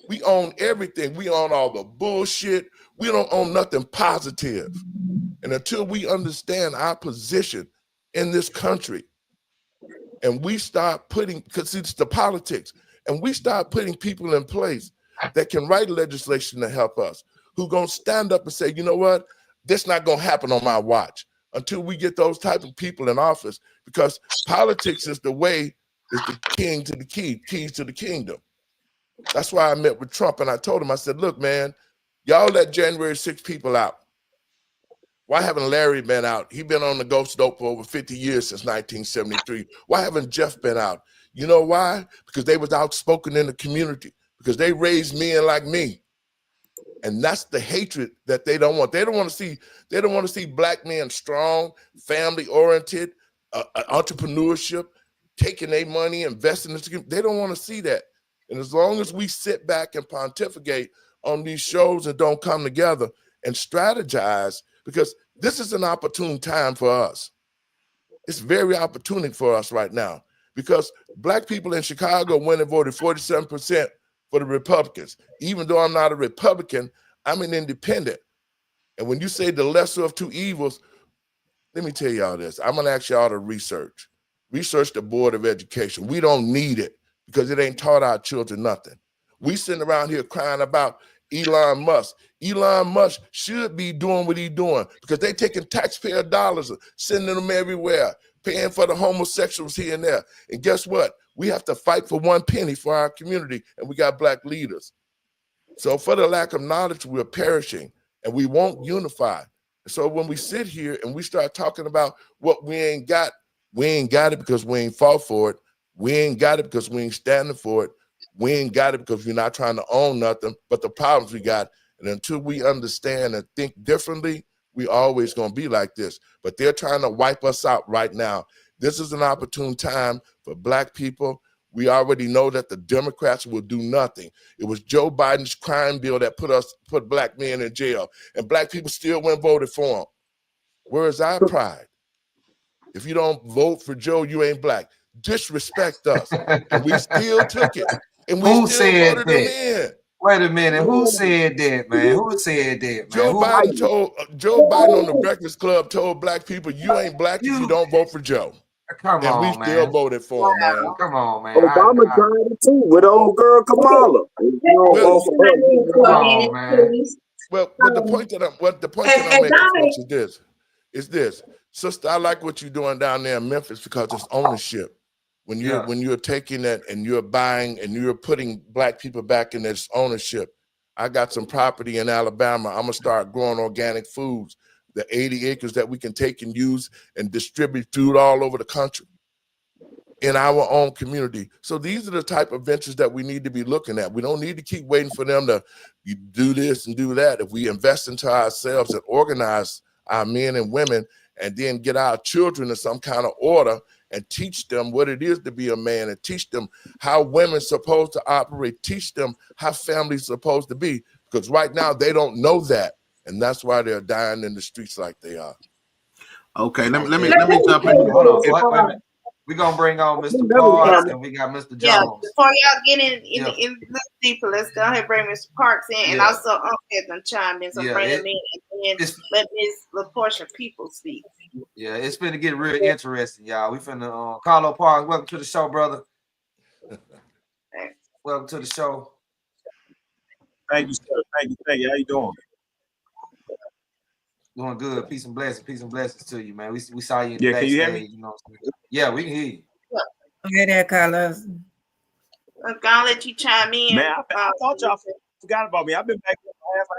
We own everything. We own all the bullshit. We don't own nothing positive. And until we understand our position in this country, and we start putting, because it's the politics, and we start putting people in place that can write legislation to help us, who gonna stand up and say, you know what, this not gonna happen on my watch, until we get those type of people in office, because politics is the way, is the king to the key, keys to the kingdom. That's why I met with Trump and I told him, I said, look, man, y'all let January 6 people out. Why haven't Larry been out? He been on the ghost dope for over 50 years since 1973. Why haven't Jeff been out? You know why? Because they was outspoken in the community, because they raised men like me. And that's the hatred that they don't want. They don't want to see black men strong, family-oriented, entrepreneurship, taking their money, investing in the. They don't want to see that. And as long as we sit back and pontificate on these shows and don't come together and strategize, because this is an opportune time for us. It's very opportune for us right now, because black people in Chicago went and voted 47% for the Republicans. Even though I'm not a Republican, I'm an independent. And when you say the lesser of two evils, let me tell y'all this. I'm gonna ask y'all to research the Board of Education. We don't need it, because it ain't taught our children nothing. We sitting around here crying about Elon Musk. Elon Musk should be doing what he's doing, because they taking taxpayer dollars, sending them everywhere, paying for the homosexuals here and there. And guess what? We have to fight for 1 penny for our community, and we got black leaders. So for the lack of knowledge, we're perishing, and we won't unify. So when we sit here and we start talking about what we ain't got it because we ain't fought for it. We ain't got it because we ain't standing for it. We ain't got it because we're not trying to own nothing but the problems we got. And until we understand and think differently, we always going to be like this. But they're trying to wipe us out right now. This is an opportune time for black people. We already know that the Democrats will do nothing. It was Joe Biden's crime bill that put black men in jail, and black people still went and voted for him. Where is our pride? If you don't vote for Joe, you ain't black. Disrespect us. And we still took it. And we Who still said voted them that? in. Wait a minute. Who said that, man? Who said that, man? Joe Biden on the Breakfast Club told black people, you ain't black if you don't vote for Joe. Come and on, we still man. voted for him, man. Come on, man. Obama tried it too with old girl Kamala. Come on, man. Well, the point that I'm making, folks, is this. Sister, I like what you're doing down there in Memphis because it's ownership. when you're taking that and you're buying and you're putting Black people back in this ownership. I got some property in Alabama. I'm gonna start growing organic foods, the 80 acres that we can take and use and distribute food all over the country in our own community. So these are the type of ventures that we need to be looking at. We don't need to keep waiting for them to do this and do that. If we invest into ourselves and organize our men and women and then get our children in some kind of order and teach them what it is to be a man and teach them how women's supposed to operate, teach them how families supposed to be, because right now they don't know that. And that's why they're dying in the streets like they are. Okay, let me jump in. Hold on, wait a minute. We're gonna bring on Mr. Parks and we got Mr. Jones. Yeah, before y'all get in deeper, let's go ahead and bring Mr. Parks in and also had them chime in. So bring them in and then let Ms. LaPortia People speak. Yeah, it's finna get real interesting, y'all. We finna Carlo Parks, welcome to the show, brother. Welcome to the show. Thank you, sir. Thank you. How you doing? Doing good. Peace and blessings to you, man. We saw you in the backstage. Can you hear me? You know what I'm saying? Yeah, we can hear you. Hey there, Carlos. I'm gonna let you chime in. Man, I thought y'all forgot about me. I've been back for half an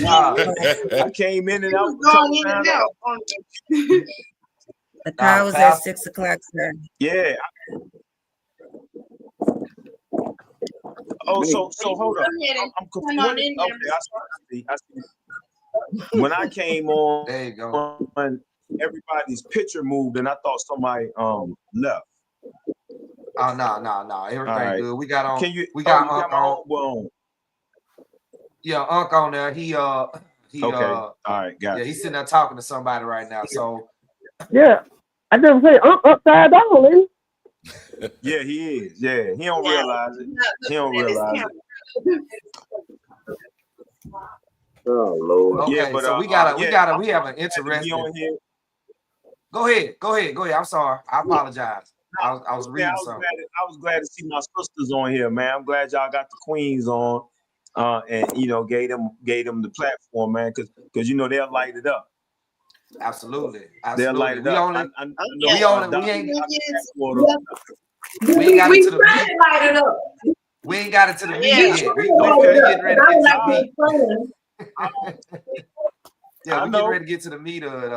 hour, man. I came in and out. Going in and out. The car was at 6 o'clock, sir. Yeah. Oh, so hold on. I'm confused. Okay, I see. When I came on, there you go. Everybody's picture moved, and I thought somebody left. Oh no. Everything good. We got on. We got Unc on. Yeah, Unc on there. He okay. All right, got he's sitting there talking to somebody right now. So yeah, I just say upside down, man. Yeah, he is. Yeah, he don't realize it. He don't realize it. Oh Lord. Okay, yeah, but so we have an interesting. Go ahead. I'm sorry. I apologize. I was reading something. I was glad to see my sisters on here, man. I'm glad y'all got the queens on, and gave them the platform, man, because they'll light it up. Absolutely. They'll light it up. We ain't got into the meat. We ain't got into the meat yet. We getting ready to get to the meat. Yeah, we getting ready to get to the meat of it.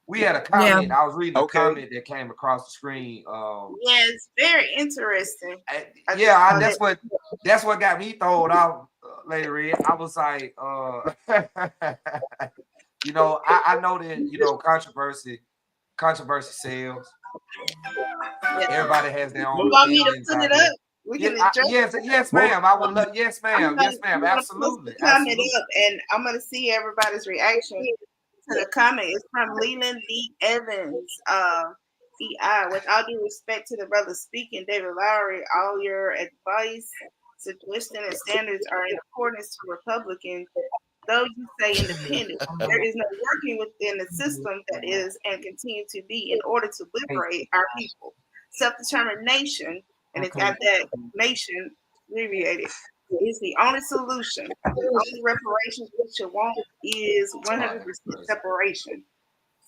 We had a comment. I was reading a comment that came across the screen. It's very interesting. That's what got me thrown out, Lady Red. I was like, I know that controversy sells. Everybody has their own. You want me to put it up? Yes, ma'am. I would love. Yes, ma'am. Absolutely. Comment up, and I'm gonna see everybody's reaction to the comment. It's from Leland D. Evans. EI. With all due respect to the brother speaking, David Lowry, all your advice, suggestions, and standards are in accordance to Republican. Though you say independent, there is no working within the system that is and continue to be in order to liberate our people. Self-determination, and it's got that nation abbreviated, is the only solution. The only reparations we should want is 100% separation.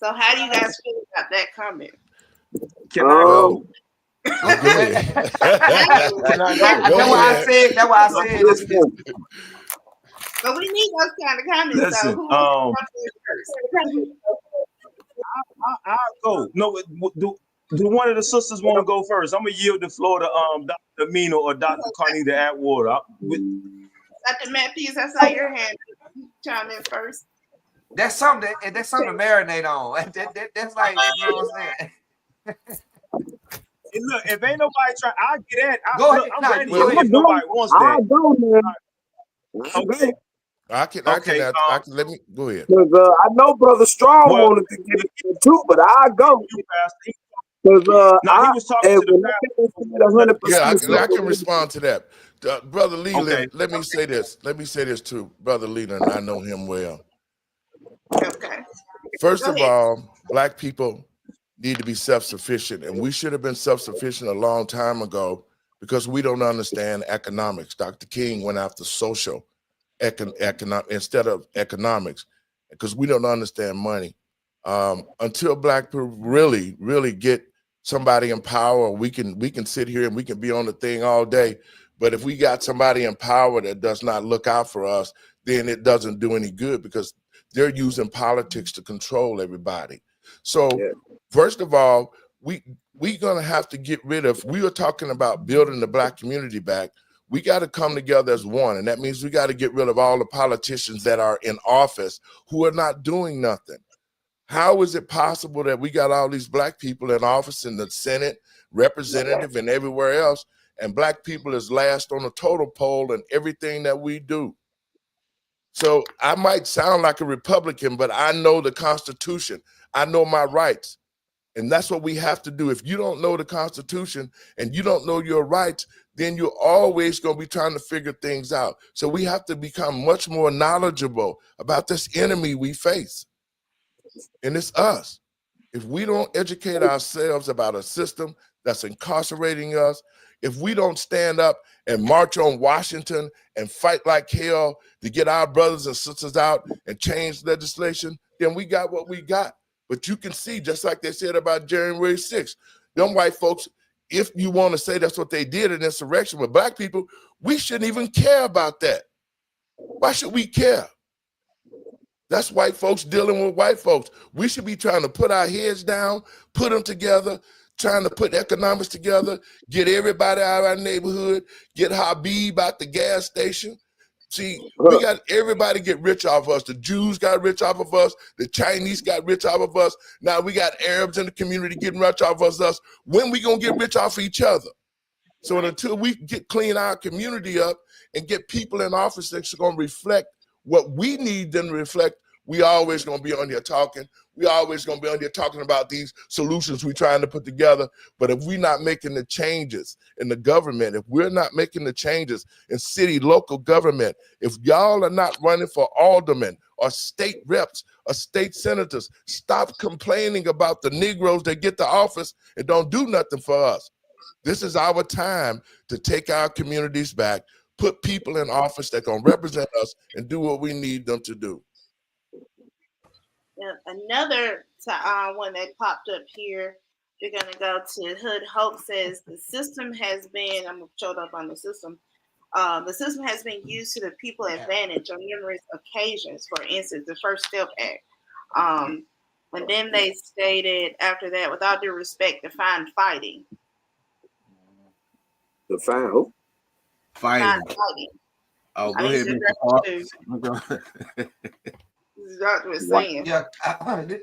So how do you guys feel about that comment? Can I go? That's why I said this. But we need those kind of comments. Listen, Who I'll go. No, do one of the sisters want to go first? I'm gonna yield the floor to Dr. Amina or Dr. Carnita Atwater. Dr. Matthews, I saw your hand. Chime in first. That's something to marinate on. That's like, you know what I'm saying. Hey, look, if ain't nobody trying, I'll get at it. Go ahead. I'm ready if nobody wants that. I'll go, man. Okay. I can let me go ahead. I know Brother Strong wanted to get it too, but I'll go. Because he was talking to the I can respond to that. Brother Leland, let me say this too. Brother Leland, I know him well. Okay. First of all, Black people need to be self-sufficient, and we should have been self-sufficient a long time ago because we don't understand economics. Dr. King went after social economic instead of economics because we don't understand money. Until Black people really get somebody in power, we can sit here and we can be on the thing all day. But if we got somebody in power that does not look out for us, then it doesn't do any good, because they're using politics to control everybody. So first of all, we're gonna have to get rid of, we are talking about building the Black community back. We got to come together as one. And that means we got to get rid of all the politicians that are in office who are not doing nothing. How is it possible that we got all these Black people in office in the Senate, representative, and everywhere else, and Black people is last on the total poll in everything that we do? So I might sound like a Republican, but I know the Constitution. I know my rights. And that's what we have to do. If you don't know the Constitution and you don't know your rights, then you're always going to be trying to figure things out. So we have to become much more knowledgeable about this enemy we face. And it's us. If we don't educate ourselves about a system that's incarcerating us, if we don't stand up and march on Washington and fight like hell to get our brothers and sisters out and change legislation, then we got what we got. But you can see, just like they said about January 6th, them white folks, if you want to say that's what they did in insurrection with Black people, we shouldn't even care about that. Why should we care? That's white folks dealing with white folks. We should be trying to put our heads down, put them together, trying to put economics together, get everybody out of our neighborhood, get Habib out the gas station. See, we got everybody get rich off of us. The Jews got rich off of us. The Chinese got rich off of us. Now we got Arabs in the community getting rich off of us. When we gonna get rich off of each other? So until we clean our community up and get people in office that's gonna reflect what we need them to reflect, we always gonna be on here talking. We always gonna be on here talking about these solutions we're trying to put together. But if we're not making the changes in the government, if we're not making the changes in city, local government, if y'all are not running for aldermen or state reps or state senators, stop complaining about the Negroes that get to office and don't do nothing for us. This is our time to take our communities back, put people in office that gonna represent us and do what we need them to do. Another one that popped up here, we're going to go to Hood Hope. Says the system has been, I'm going to show it up on the system. The system has been used to the people's advantage on numerous occasions. For instance, the First Step Act. And then they stated after that, with all due respect, define fighting. Define who? Fighting. Oh, go ahead, Mr. Doctor was saying. Yeah,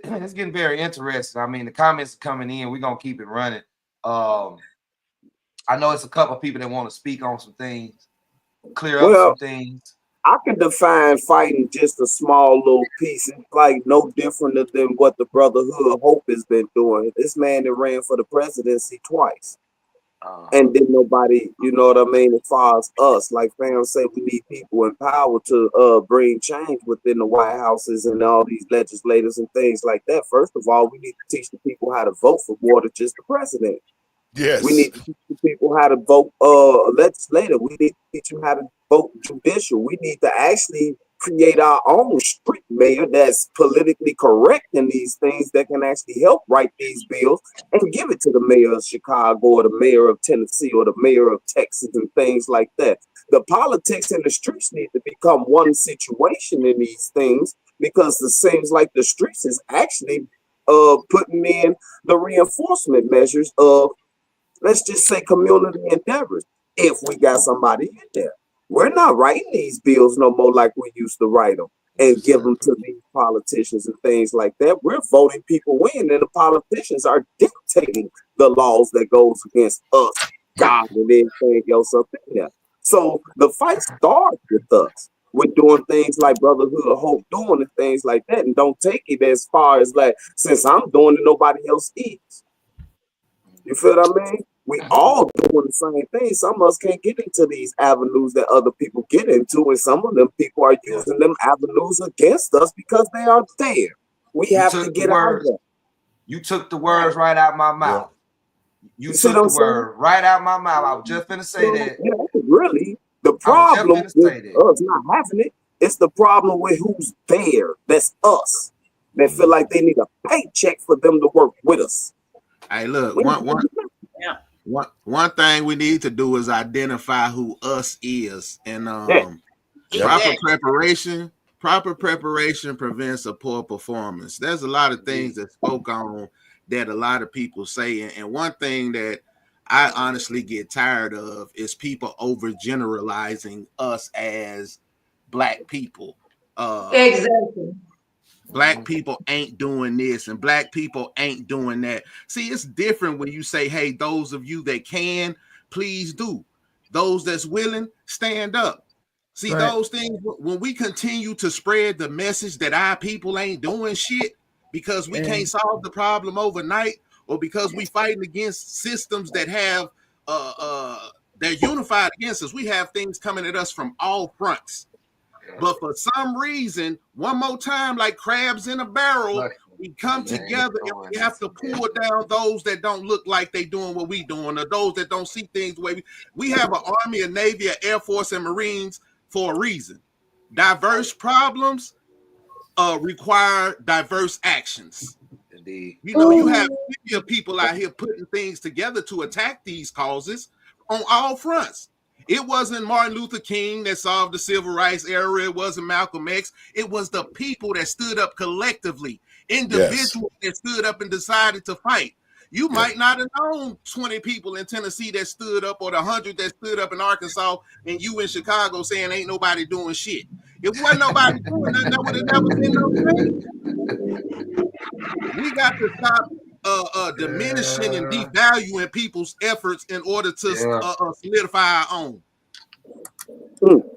it's getting very interesting. I mean, the comments are coming in. We're gonna keep it running. I know it's a couple of people that want to speak on some things, clear up some things. I can define fighting just a small little piece. It's like no different than what the Brotherhood Hope has been doing. This man that ran for the presidency twice. And then nobody, you know what I mean, as far as us, like fam say, we need people in power to bring change within the White Houses and all these legislators and things like that. First of all, we need to teach the people how to vote for more than just the president. Yes. We need to teach the people how to vote legislative. We need to teach them how to vote judicial. We need to actually create our own street mayor that's politically correct in these things that can actually help write these bills and give it to the mayor of Chicago or the mayor of Tennessee or the mayor of Texas and things like that. The politics in the streets need to become one situation in these things, because it seems like the streets is actually putting in the reinforcement measures of, let's just say, community endeavors. If we got somebody in there, we're not writing these bills no more like we used to write them and give them to these politicians and things like that. We're voting people in, and the politicians are dictating the laws that goes against us, God, and anything else up in there. So the fight starts with us. We're doing things like Brotherhood Hope doing and things like that, and don't take it as far as like, since I'm doing it, nobody else is. You feel what I mean? We all doing the same thing. Some of us can't get into these avenues that other people get into, and some of them people are using them avenues against us because they are there. We have to get out of that. You took the words right out my mouth. You took the word right out my mouth. I was just gonna say that. Yeah, really, the problem with us not having it, it's the problem with who's there. That's us. They feel like they need a paycheck for them to work with us. Hey, look, We- Yeah. one thing we need to do is identify who us is, and Yep. Exactly. proper preparation prevents a poor performance. There's a lot of things that spoke on that a lot of people say, and one thing that I honestly get tired of is people overgeneralizing us as black people. Exactly. Black people ain't doing this and black people ain't doing that. See, it's different when you say, hey, those of you that can, please do. Those that's willing, stand up. See, Right. those things, when we continue to spread the message that our people ain't doing shit because we can't solve the problem overnight, or because we fighting against systems that have they're unified against us. We have things coming at us from all fronts. But for some reason, one more time, like crabs in a barrel, we come together and we have to pull down those that don't look like they doing what we doing, or those that don't see things the way we have an Army, a Navy, an Air Force, and Marines for a reason. Diverse problems require diverse actions. Indeed. You know, you have plenty of people out here putting things together to attack these causes on all fronts. It wasn't Martin Luther King that solved the civil rights era. It wasn't Malcolm X. It was the people that stood up collectively, individuals that stood up and decided to fight. You might not have known 20 people in Tennessee that stood up, or the 100 that stood up in Arkansas, and you in Chicago saying ain't nobody doing shit. If wasn't nobody doing nothing, there would have never been no change. We got to stop diminishing and devaluing people's efforts in order to solidify our own.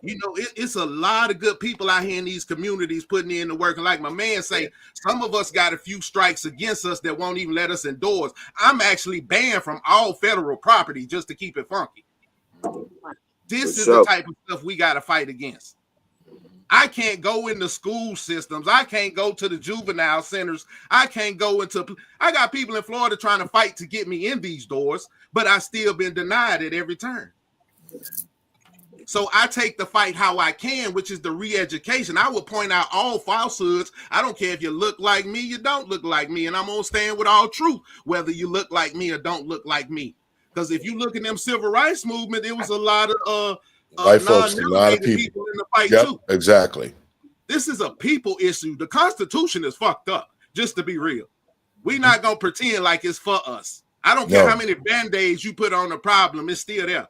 You know, it's a lot of good people out here in these communities putting in the work. And like my man say, some of us got a few strikes against us that won't even let us indoors. I'm actually banned from all federal property just to keep it funky. This is the type of stuff we got to fight against. I can't go into school systems. I can't go to the juvenile centers. I can't go into. I got people in Florida trying to fight to get me in these doors, but I still been denied at every turn. So I take the fight how I can, which is the re-education. I will point out all falsehoods. I don't care if you look like me, you don't look like me, and I'm gonna stand with all truth, whether you look like me or don't look like me. Because if you look in them civil rights movement, it was a lot of white folks, a lot of people in the fight too. Exactly. This is a people issue. The Constitution is fucked up, just to be real. We're not gonna pretend like it's for us. I don't care how many band-aids you put on the problem, it's still there.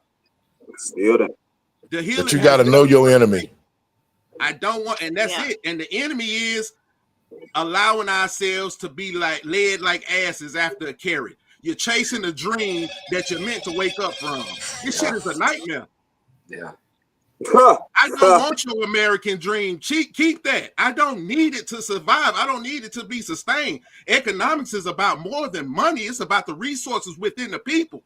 Still there. The healing, but you got to know your enemy. I don't want, and that's it. And the enemy is allowing ourselves to be like led like asses after a carrot. You're chasing a dream that you're meant to wake up from. This shit is a nightmare. Yeah. I don't want your American dream. Keep that. I don't need it to survive. I don't need it to be sustained. Economics is about more than money. It's about the resources within the people.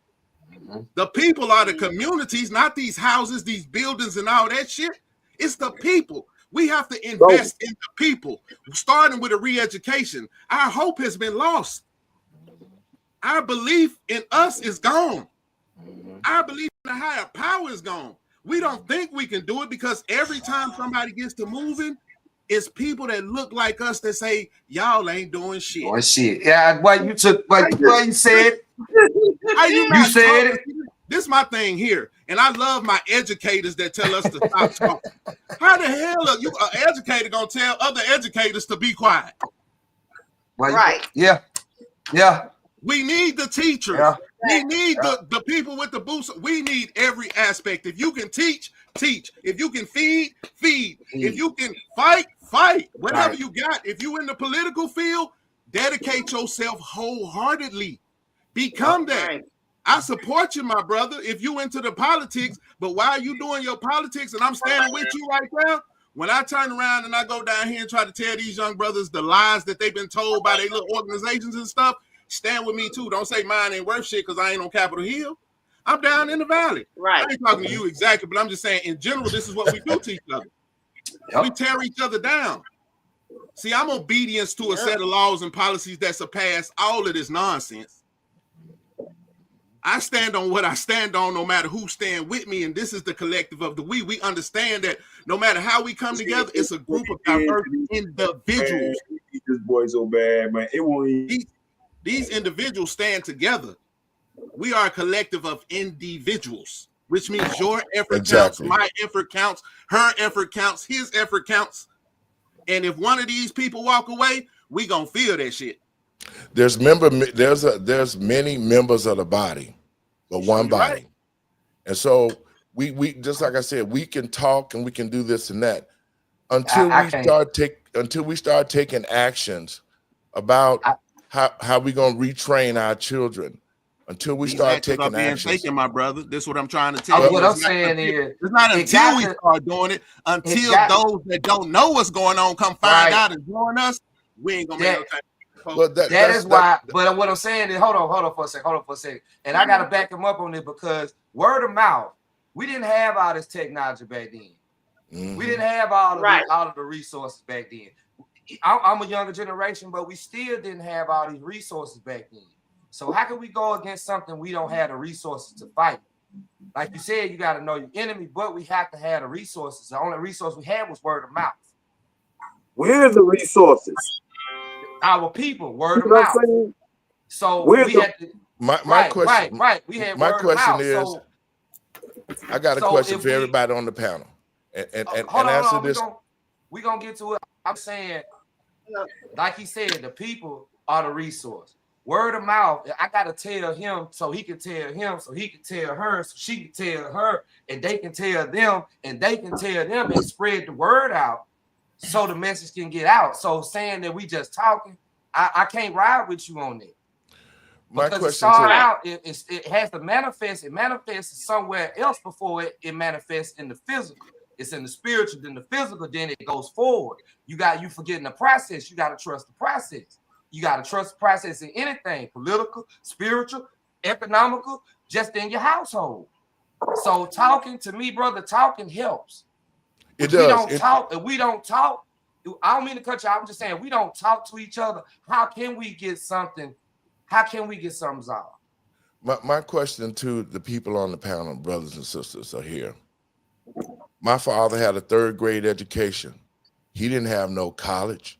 The people are the communities, not these houses, these buildings, and all that shit. It's the people. We have to invest in the people, starting with a re-education. Our hope has been lost. Our belief in us is gone. Our belief in the higher power is gone. We don't think we can do it because every time somebody gets to moving, it's people that look like us that say, y'all ain't doing shit. Oh, shit. Yeah, what you took, what you said. You said it. This is my thing here. And I love my educators that tell us to stop talking. How the hell are you, an educator, going to tell other educators to be quiet? Right. Yeah. Yeah. We need the teachers. Yeah. We need the people with the boots. We need every aspect. If you can teach, teach. If you can feed, feed. If you can fight, fight. Whatever you got. If you in the political field, dedicate yourself wholeheartedly. Become that. Right. I support you, my brother, if you into the politics, but while you doing your politics and I'm standing with you right now, when I turn around and I go down here and try to tell these young brothers the lies that they've been told by their little organizations and stuff, stand with me too. Don't say mine ain't worth shit because I ain't on Capitol Hill. I'm down in the valley. Right. I ain't talking to you exactly, but I'm just saying in general, this is what we do to each other. We tear each other down. See, I'm obedience to a set of laws and policies that surpass all of this nonsense. I stand on what I stand on, no matter who stand with me, and this is the collective of the we. We understand that no matter how we come together, it's a group of diverse individuals. Man, this boy so bad, man. It won't even. These individuals stand together. We are a collective of individuals, which means your effort counts, Exactly. my effort counts, her effort counts, his effort counts. And if one of these people walk away, we gonna feel that shit. There's many members of the body, but one You're body. right. And so we just like I said, we can talk and we can do this and that until I we can't. start taking actions about how we gonna retrain our children. Until we These start actions are taking being actions. taken, my brother. This is what I'm trying to tell you. What I'm It's not saying until, is, it's not it until got we to, start doing it, it until got, those that don't know what's going on come find right. out and join us, we ain't gonna make no That, time. Well, that is why. But what I'm saying is, hold on for a second. And I gotta back him up on this because word of mouth, we didn't have all this technology back then. We didn't have all of the resources back then. I'm a younger generation, but we still didn't have all these resources back then. So how can we go against something we don't have the resources to fight? Like you said, you got to know your enemy, but we have to have the resources. The only resource we had was word of mouth. Where are the resources? Our people, word You of know what mouth. I'm saying? So Where's we the- had to. My question. We had my word question of mouth. is, So I got a question for everybody on the panel. And answer this. We're gonna get to it. I'm saying, like he said, the people are the resource. Word of mouth, I gotta tell him so he can tell him, so he can tell her, so she can tell her, and they can tell them, and they can tell them, and spread the word out so the message can get out. So saying that we just talking, I can't ride with you on that. My Because question it start out, it has to manifest. It manifests somewhere else before it manifests in the physical. It's in the spiritual, then the physical, then it goes forward. You forgetting the process. You got to trust the process. You got to trust the process in anything, political, spiritual, economical, just in your household. So talking to me, brother, talking helps. It does. We don't talk. If we don't talk, I don't mean to cut you. I'm just saying we don't talk to each other. How can we get something? How can we get something solved? My question to the people on the panel, brothers and sisters, are here. My father had a 3rd grade education. He didn't have no college.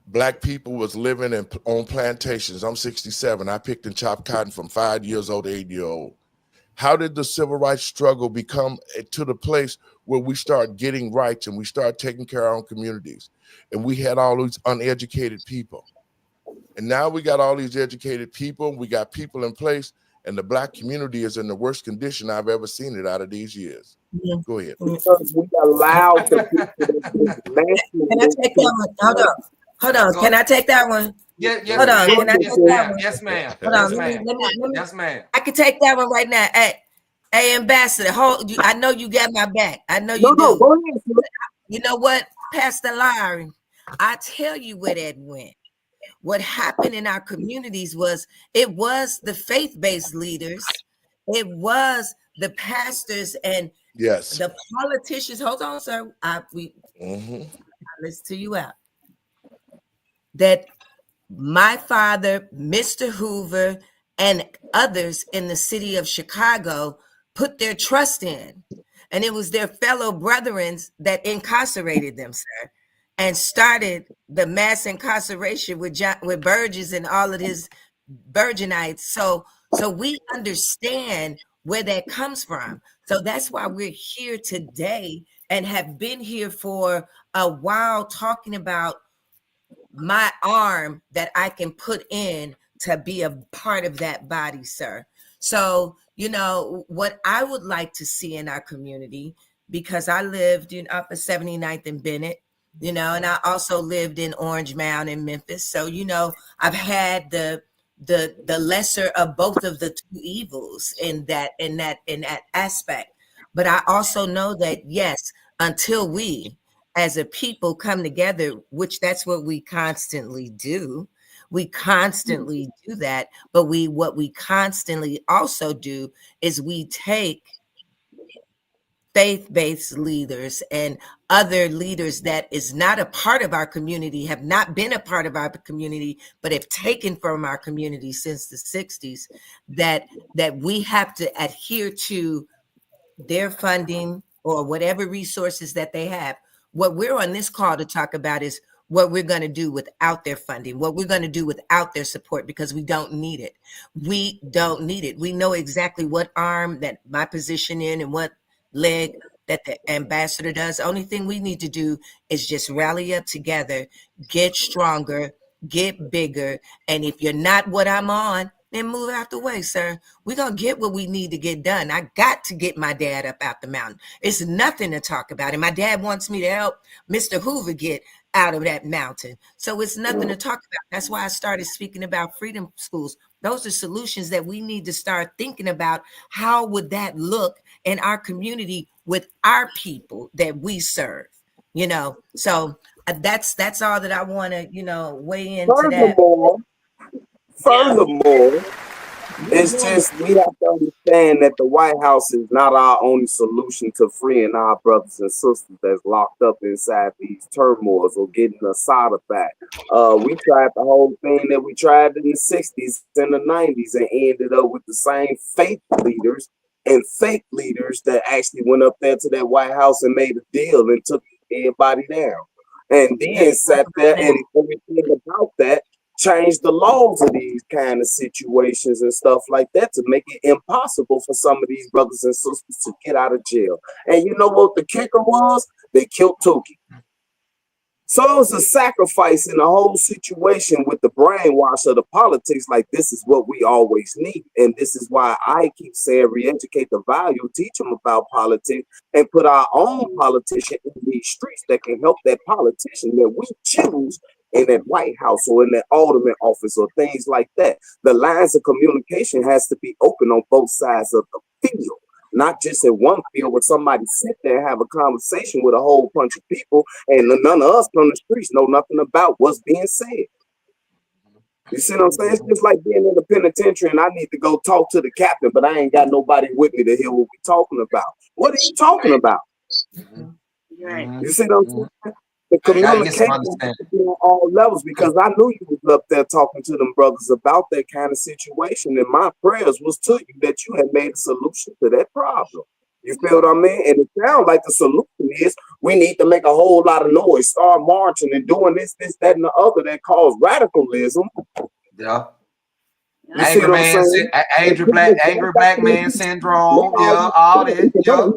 Black people was living on plantations. I'm 67. I picked and chopped cotton from 5 years old to 8 years old. How did the civil rights struggle become to the place where we start getting rights and we start taking care of our own communities? And we had all these uneducated people. And now we got all these educated people. We got people in place, and the Black community is in the worst condition I've ever seen it out of these years. Go ahead. Because we allowed the people Can I take that one? Hold on. Can I take that one? Yes, Hold on. Can I take that one? Yes, ma'am. Hold on. Yes, Let me. Yes, ma'am. I can take that one right now. Hey, Ambassador, I know you got my back. I know you do. No, go ahead. You know what, Pastor Larry? I tell you where that went. What happened in our communities was it was the faith-based leaders, it was the pastors and the politicians. Hold on, sir. Listen to you out. That my father, Mr. Hoover, and others in the city of Chicago put their trust in. And it was their fellow brethren that incarcerated them, sir, and started the mass incarceration with Burgess and all of his Virginites. So we understand where that comes from. So that's why we're here today and have been here for a while talking about my arm that I can put in to be a part of that body, sir. So, what I would like to see in our community, because I lived up at 79th and Bennett, and I also lived in Orange Mound in Memphis. So, I've had the lesser of both of the two evils in that aspect. But I also know that, yes, until we as a people come together, which that's what we constantly do. We constantly do that. But what we constantly also do is we take faith-based leaders and other leaders that is not a part of our community, have not been a part of our community, but have taken from our community since the 60s, that we have to adhere to their funding or whatever resources that they have. What we're on this call to talk about is what we're going to do without their funding, what we're going to do without their support, because we don't need it. We don't need it. We know exactly what arm that my position in and what leg that the ambassador does. The only thing we need to do is just rally up together, get stronger, get bigger. And if you're not what I'm on, then move out the way, sir. We're going to get what we need to get done. I got to get my dad up out the mountain. It's nothing to talk about. And my dad wants me to help Mr. Hoover get out of that mountain. So it's nothing to talk about. That's why I started speaking about freedom schools. Those are solutions that we need to start thinking about. How would that look in our community with our people that we serve? You know, so that's all that I want to, you know, weigh into that. Furthermore, it's just we have to understand that the White House is not our only solution to freeing our brothers and sisters that's locked up inside these turmoils or getting a SADA back. We tried the whole thing that we tried in the 60s and the 90s and ended up with the same fake leaders and fake leaders that actually went up there to that White House and made a deal and took everybody down. And then sat there and everything about that change the laws of these kind of situations and stuff like that to make it impossible for some of these brothers and sisters to get out of jail. And you know what the kicker was? They killed Tukey. So it was a sacrifice in the whole situation with the brainwash of the politics. Like, this is what we always need. And this is why I keep saying re-educate the value, teach them about politics, and put our own politician in these streets that can help that politician that we choose in that White House or in that alderman office or things like that. The lines of communication has to be open on both sides of the field. Not just in one field where somebody sit there and have a conversation with a whole bunch of people and none of us on the streets know nothing about what's being said. You see what I'm saying? It's just like being in the penitentiary and I need to go talk to the captain, but I ain't got nobody with me to hear what we're talking about. What are you talking about? Right. You see what I'm saying? The communication has to be on all levels, because I knew you was up there talking to them brothers about that kind of situation, and my prayers was to you that you had made a solution to that problem. You feel what I mean? And it sounds like the solution is we need to make a whole lot of noise, start marching and doing this, that, and the other that cause radicalism. Yeah. You see what I'm saying? Angry black man syndrome. Yeah, all this. Yeah.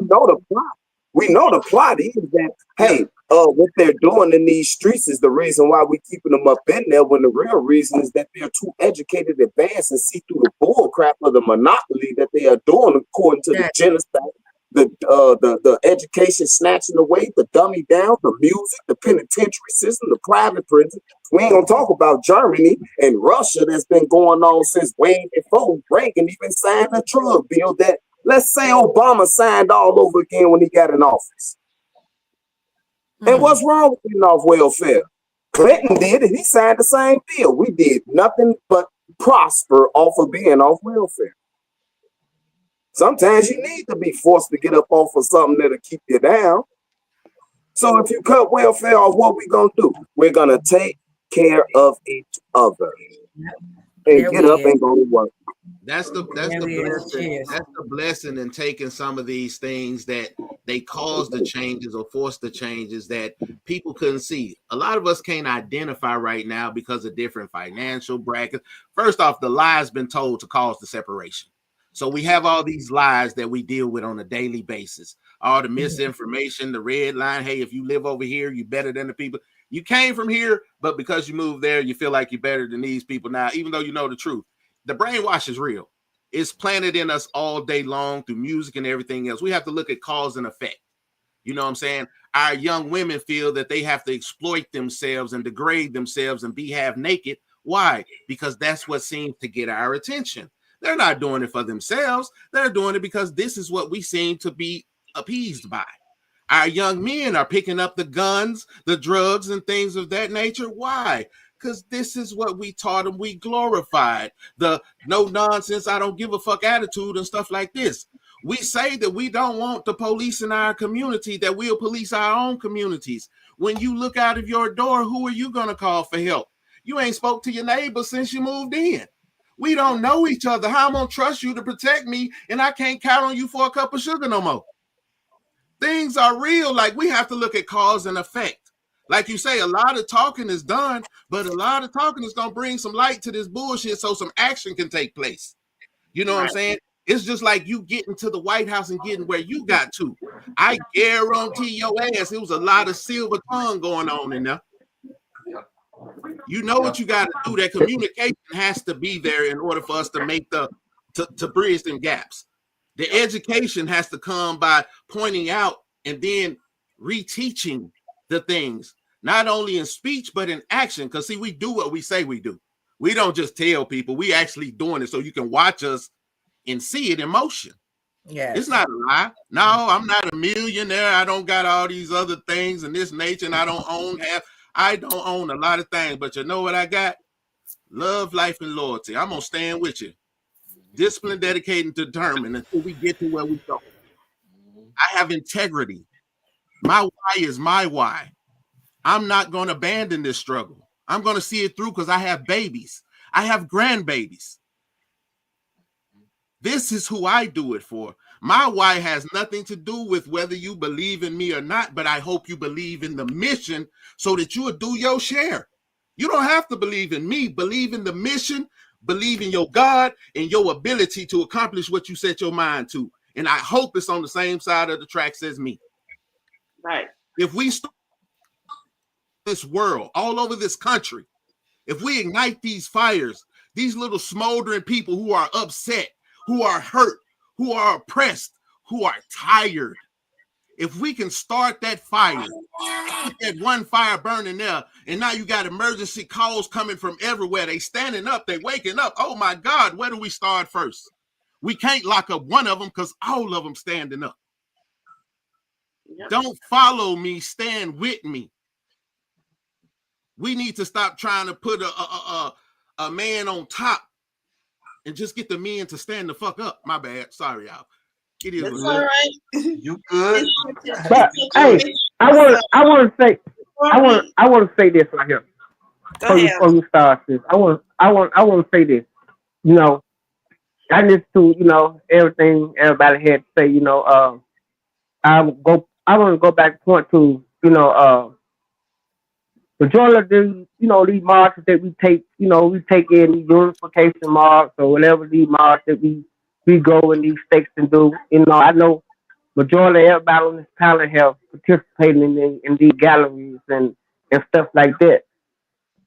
We know the plot is that, hey, what they're doing in these streets is the reason why we're keeping them up in there, when the real reason is that they're too educated, advanced, and see through the bull crap of the monopoly that they are doing according to the genocide, the education snatching away, the dummy down, the music, the penitentiary system, the private prison. We ain't gonna talk about Germany and Russia that's been going on since way before Reagan even signed a drug bill that, let's say, Obama signed all over again when he got in office. And what's wrong with getting off welfare? Clinton did it. He signed the same deal. We did nothing but prosper off of being off welfare. Sometimes you need to be forced to get up off of something that'll keep you down. So if you cut welfare off, what we gonna do? We're gonna take care of each other and get up and go to work. That's the blessing. That's the blessing in taking some of these things that they cause the changes or force the changes that people couldn't see. A lot of us can't identify right now because of different financial brackets. First off, the lie's been told to cause the separation. So we have all these lies that we deal with on a daily basis. All the misinformation, the red line. Hey, if you live over here, you're better than the people. You came from here, but because you moved there, you feel like you're better than these people now, even though you know the truth. The brainwash is real. It's planted in us all day long through music and everything else. We have to look at cause and effect. You know what I'm saying? Our young women feel that they have to exploit themselves and degrade themselves and be half naked. Why? Because that's what seems to get our attention. They're not doing it for themselves. They're doing it because this is what we seem to be appeased by. Our young men are picking up the guns, the drugs, and things of that nature. Why? Because this is what we taught them. We glorified the no nonsense, I don't give a fuck attitude and stuff like this. We say that we don't want the police in our community, that we'll police our own communities. When you look out of your door, who are you going to call for help? You ain't spoke to your neighbor since you moved in. We don't know each other. How I'm going to trust you to protect me and I can't count on you for a cup of sugar no more? Things are real. Like, we have to look at cause and effect. Like you say, a lot of talking is done, but a lot of talking is gonna bring some light to this bullshit so some action can take place. You know what I'm saying? It's just like you getting to the White House and getting where you got to. I guarantee your ass it was a lot of silver tongue going on in there. You know what you got to do. That communication has to be there in order for us to make to bridge them gaps. The education has to come by pointing out and then reteaching the things, not only in speech but in action. Because see, we do what we say we do. We don't just tell people. We actually doing it so you can watch us and see it in motion. Yeah, It's not a lie. No, I'm not a millionaire. I don't got all these other things in this nature, and I don't own a lot of things. But you know what I got? Love, life, and loyalty. I'm gonna stand with you. Discipline, dedicated, and determined until we get to where we go. I have integrity. My why is my why. I'm not going to abandon this struggle. I'm going to see it through because I have babies. I have grandbabies. This is who I do it for. My why has nothing to do with whether you believe in me or not, but I hope you believe in the mission so that you will do your share. You don't have to believe in me. Believe in the mission, believe in your God and your ability to accomplish what you set your mind to. And I hope it's on the same side of the tracks as me. Right. If we start this world, all over this country, if we ignite these fires, these little smoldering people who are upset, who are hurt, who are oppressed, who are tired, if we can start that fire, keep that one fire burning there, and now you got emergency calls coming from everywhere. They standing up, they waking up. Oh my God, where do we start first? We can't lock up one of them because all of them standing up. Yep. Don't follow me, stand with me. We need to stop trying to put a man on top and just get the men to stand the fuck up. My bad. Sorry, y'all. It is all right. You good? But hey, I want to say this right here. Before you start this, I want to say this. You know, I listen to everything everybody had to say. I want to go back to point to majority of these marches that we take, we take in these unification marches or whatever these marches that we go in these states and do. I know majority of everybody on this panel have participated in these galleries and stuff like that.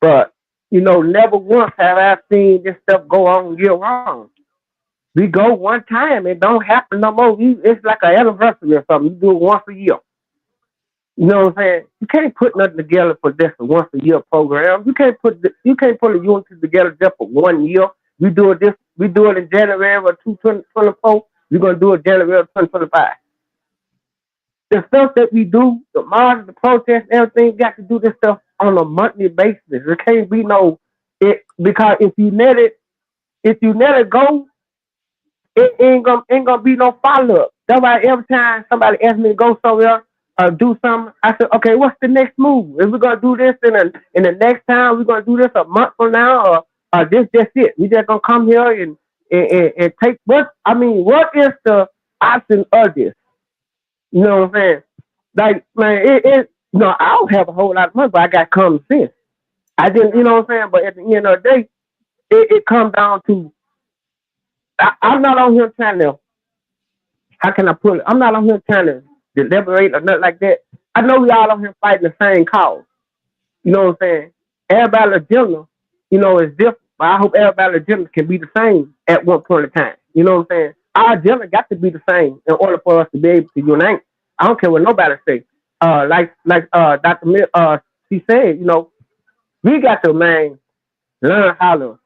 But, never once have I seen this stuff go on year round. We go one time, it don't happen no more. It's like an anniversary or something. You do it once a year. You know what I'm saying? You can't put nothing together for just a once a year program. You can't put a unity together just for 1 year. We do it in January of 2024. We're gonna do it January of 2025. The stuff that we do, the march, the protest, everything, got to do this stuff on a monthly basis. There can't be because if you let it go, it ain't gonna be no follow up. That's why every time somebody asks me to go somewhere or do something, I said, okay, what's the next move? If we're gonna do this in the next time, we're gonna do this a month from now, or this just it. We just gonna come here and take what is the option of this? You know what I'm saying? Like, man, I don't have a whole lot of money, but I got common sense. I didn't, you know what I'm saying? But at the end of the day, it comes down to I'm not on here trying to, how can I put it? I'm not on here trying to deliberate or nothing like that. I know we all on here fighting the same cause. You know what I'm saying? Everybody's agenda, is different. But I hope everybody's agenda can be the same at one point in time. You know what I'm saying? Our agenda got to be the same in order for us to be able to unite. I don't care what nobody say. Like Dr. She said, we got to, man, learn how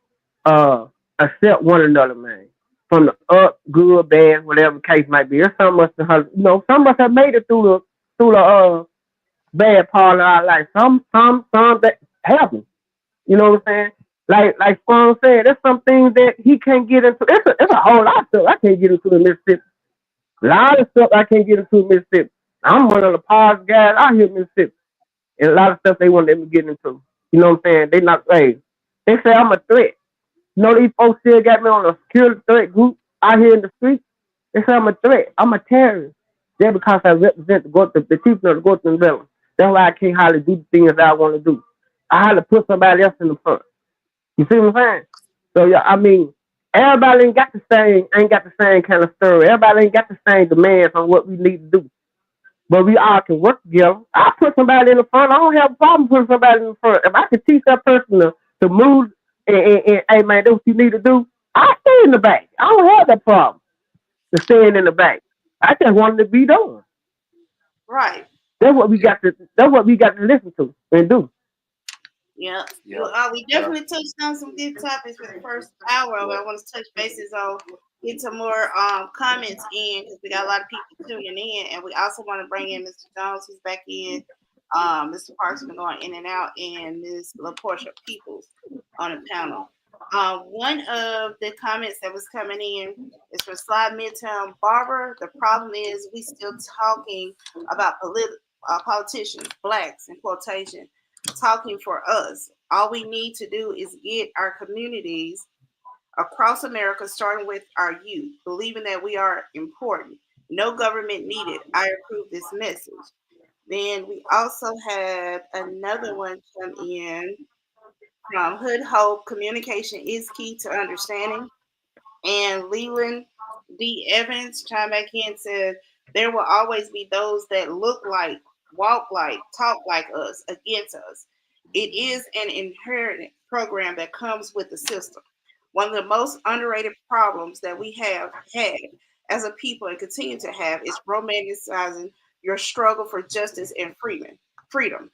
to accept one another, man. From the up, good, bad, whatever case might be. There's some of us, some of us have made it through the bad part of our life. Some that happen. You know what I'm saying? Like Spawn said, there's some things that he can't get into. It's a whole lot of stuff I can't get into in Mississippi. A lot of stuff I can't get into in Mississippi. I'm one of the pause guys out here in Mississippi. And a lot of stuff they won't let me get into. You know what I'm saying? They say I'm a threat. These folks still got me on a security threat group out here in the street. They say I'm a threat. I'm a terrorist. They're because I represent the people of the Gulf and Valley. That's why I can't hardly do the things that I want to do. I hardly put somebody else in the front. You see what I'm saying? So yeah, I mean, everybody ain't got the same kind of story. Everybody ain't got the same demands on what we need to do. But we all can work together. I put somebody in the front. I don't have a problem putting somebody in the front. If I can teach that person to move and hey man, that's what you need to do, I stay in the back. I don't have that problem to staying in the back. I just wanted to be done. Right. That's what we got to listen to and do. Yeah. Yep. We definitely touched on some good topics for the first hour. I want to touch bases on get some more comments in because we got a lot of people tuning in, and we also want to bring in Mr. Jones, who's back in. Mr. Parks been going in and out, and Ms. LaPortia Peoples on the panel. One of the comments that was coming in is from Slide Midtown Barber. The problem is we still talking about politicians, blacks in quotation, talking for us. All we need to do is get our communities across America, starting with our youth, believing that we are important. No government needed. I approve this message. Then we also had another one come in from Hood Hope. Communication is key to understanding. And Leland D. Evans chimed back in and said, there will always be those that look like, walk like, talk like us against us. It is an inherent program that comes with the system. One of the most underrated problems that we have had as a people and continue to have is romanticizing your struggle for justice and freedom.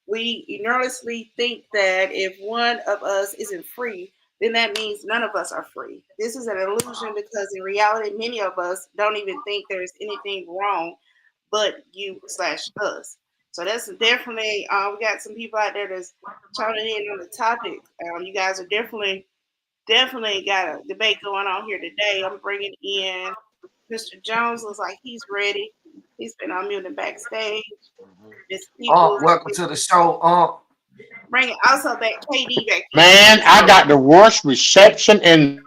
We earnestly think that if one of us isn't free, then that means none of us are free. This is an illusion because in reality, many of us don't even think there's anything wrong but you/us. So that's definitely, we got some people out there that's tuning in on the topic. You guys are definitely got a debate going on here today. I'm bringing in Mr. Jones. Looks like he's ready. He's been unmuted backstage. Miss Peoples. Welcome to the show. Bringing also back KD back in. Man, I got the worst reception in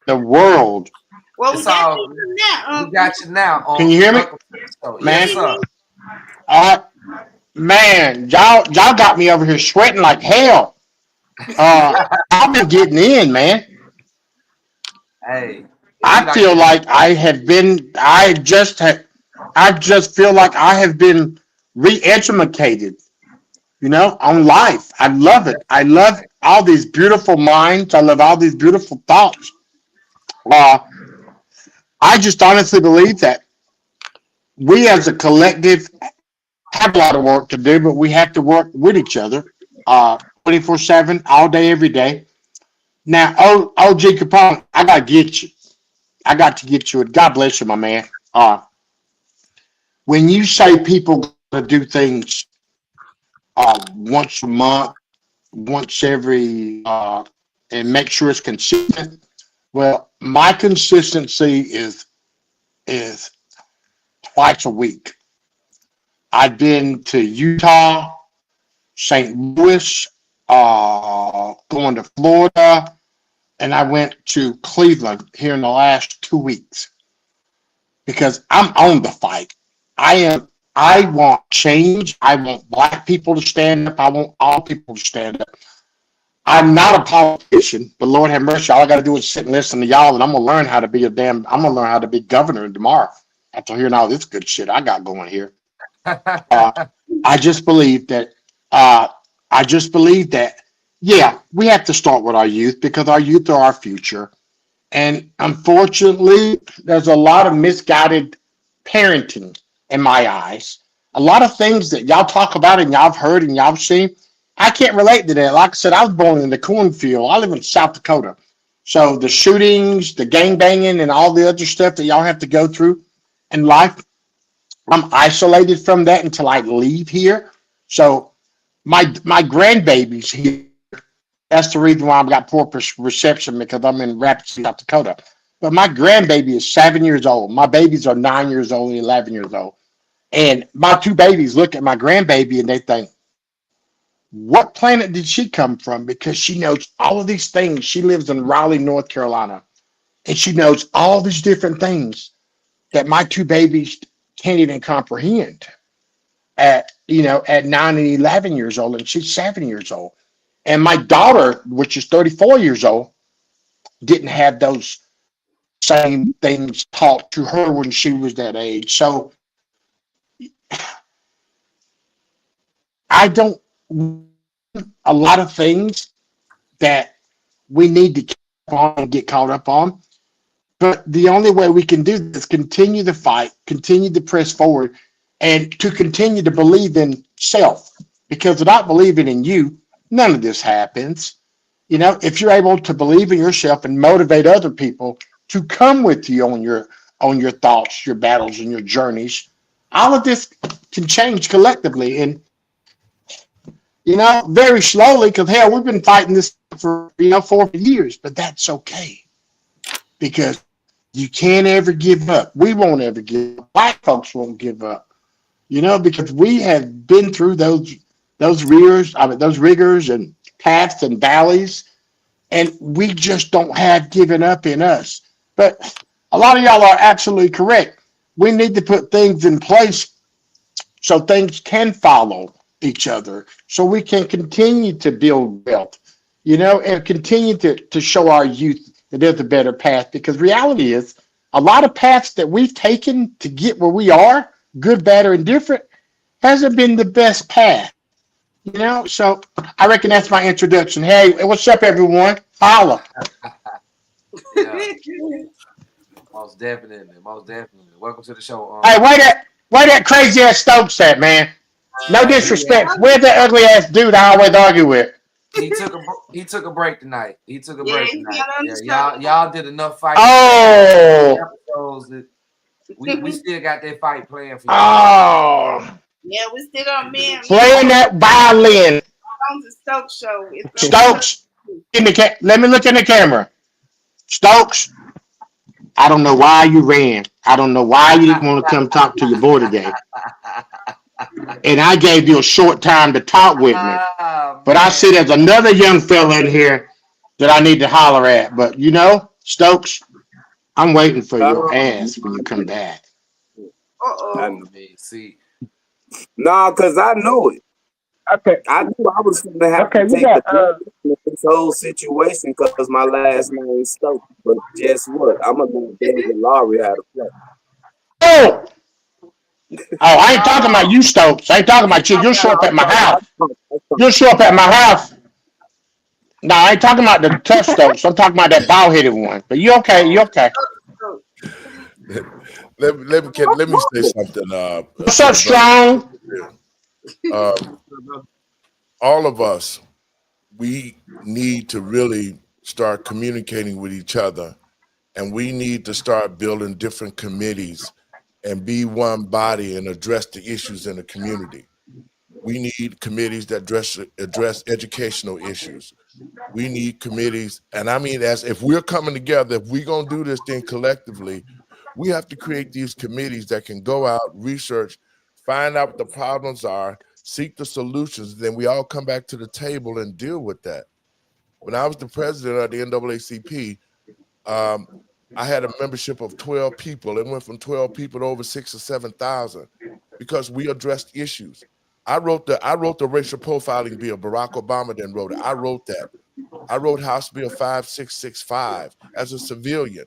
the world. Well, It's all we got you now. Can you hear me? Man, Yes, sir. man, y'all got me over here sweating like hell. I've been getting in, man. Hey, I feel like I just feel like I have been re-educated, on life. I love it. I love all these beautiful minds. I love all these beautiful thoughts. I just honestly believe that we as a collective have a lot of work to do, but we have to work with each other 24/7, all day, every day. Now, OG Capone, I got to get you. I got to get you. And God bless you, my man. When you say people to do things once a month, once every, and make sure it's consistent, well, my consistency is twice a week. I've been to Utah, St. Louis, going to Florida, and I went to Cleveland here in the last 2 weeks because I'm on the fight. I want change. I want black people to stand up. I want all people to stand up. I'm not a politician, but Lord have mercy, all I got to do is sit and listen to y'all, and I'm gonna learn how to be I'm gonna learn how to be governor tomorrow after hearing all this good shit I got going here. I just believe that. Yeah, we have to start with our youth because our youth are our future, and unfortunately, there's a lot of misguided parenting in my eyes. A lot of things that y'all talk about and y'all have heard and y'all have seen. I can't relate to that. Like I said, I was born in the cornfield. I live in South Dakota. So the shootings, the gang banging, and all the other stuff that y'all have to go through in life, I'm isolated from that until I leave here. So my grandbabies here, that's the reason why I've got poor reception because I'm in Rapid City, South Dakota. But my grandbaby is 7 years old. My babies are 9 years old and 11 years old. And my two babies look at my grandbaby and they think, what planet did she come from? Because she knows all of these things. She lives in Raleigh, North Carolina. And she knows all these different things that my two babies can't even comprehend. at 9 and 11 years old, and she's 7 years old. And my daughter, which is 34 years old, didn't have those same things taught to her when she was that age. So I don't a lot of things that we need to keep on and get caught up on. But the only way we can do this is continue the fight, continue to press forward, and to continue to believe in self. Because without believing in you, none of this happens. If you're able to believe in yourself and motivate other people to come with you on your thoughts, your battles, and your journeys, all of this can change collectively. And very slowly, because hell, we've been fighting this for 40 years, but that's okay because you can't ever give up. We won't ever give up. Black folks won't give up. Because we have been through those rigors and paths and valleys, and we just don't have given up in us. But a lot of y'all are absolutely correct. We need to put things in place so things can follow each other, so we can continue to build wealth, and continue to show our youth that there's a better path. Because reality is, a lot of paths that we've taken to get where we are, good, bad, or indifferent, hasn't been the best path. So I reckon that's my introduction. Hey, what's up, everyone? Holla. Yeah, most definitely. Welcome to the show. Hey, where that crazy ass Stokes at, man? No disrespect. Where's that ugly ass dude I always argue with? He took a break tonight. he's not on the Yeah, show. y'all did enough fighting. Oh. Episodes that we still got that fight playing for you. Oh. Yeah, we still on men. Playing that violin. On the Stokes show. Stokes, let me look in the camera. Stokes, I don't know why you ran. I don't know why you didn't want to come talk to your boy today. And I gave you a short time to talk with me. But I see there's another young fella in here that I need to holler at. But Stokes, I'm waiting for your ass when you come back. See. Nah, because I knew it. Okay. I knew I was going to have to take the blame of this whole situation because my last name is Stokes. But guess what? I'm going to let David Lowry how to play. Oh! I ain't talking about you, Stokes. I ain't talking about you. You'll show up at my house. You'll show up at my house. No, I ain't talking about the tough Stokes. I'm talking about that bald-headed one. But you okay? You okay? Let me say something. What's up, Strong? All of us, we need to really start communicating with each other, and we need to start building different committees and be one body and address the issues in the community. We need committees that address educational issues. We need committees, and I mean, as if we're coming together, if we're gonna do this thing collectively, we have to create these committees that can go out, research, find out what the problems are, seek the solutions, then we all come back to the table and deal with that. When I was the president of the NAACP, I had a membership of 12 people. It went from 12 people to over 6,000 or 7,000 because we addressed issues. I wrote the racial profiling bill. Barack Obama then wrote it. I wrote that. I wrote House Bill 5665 as a civilian,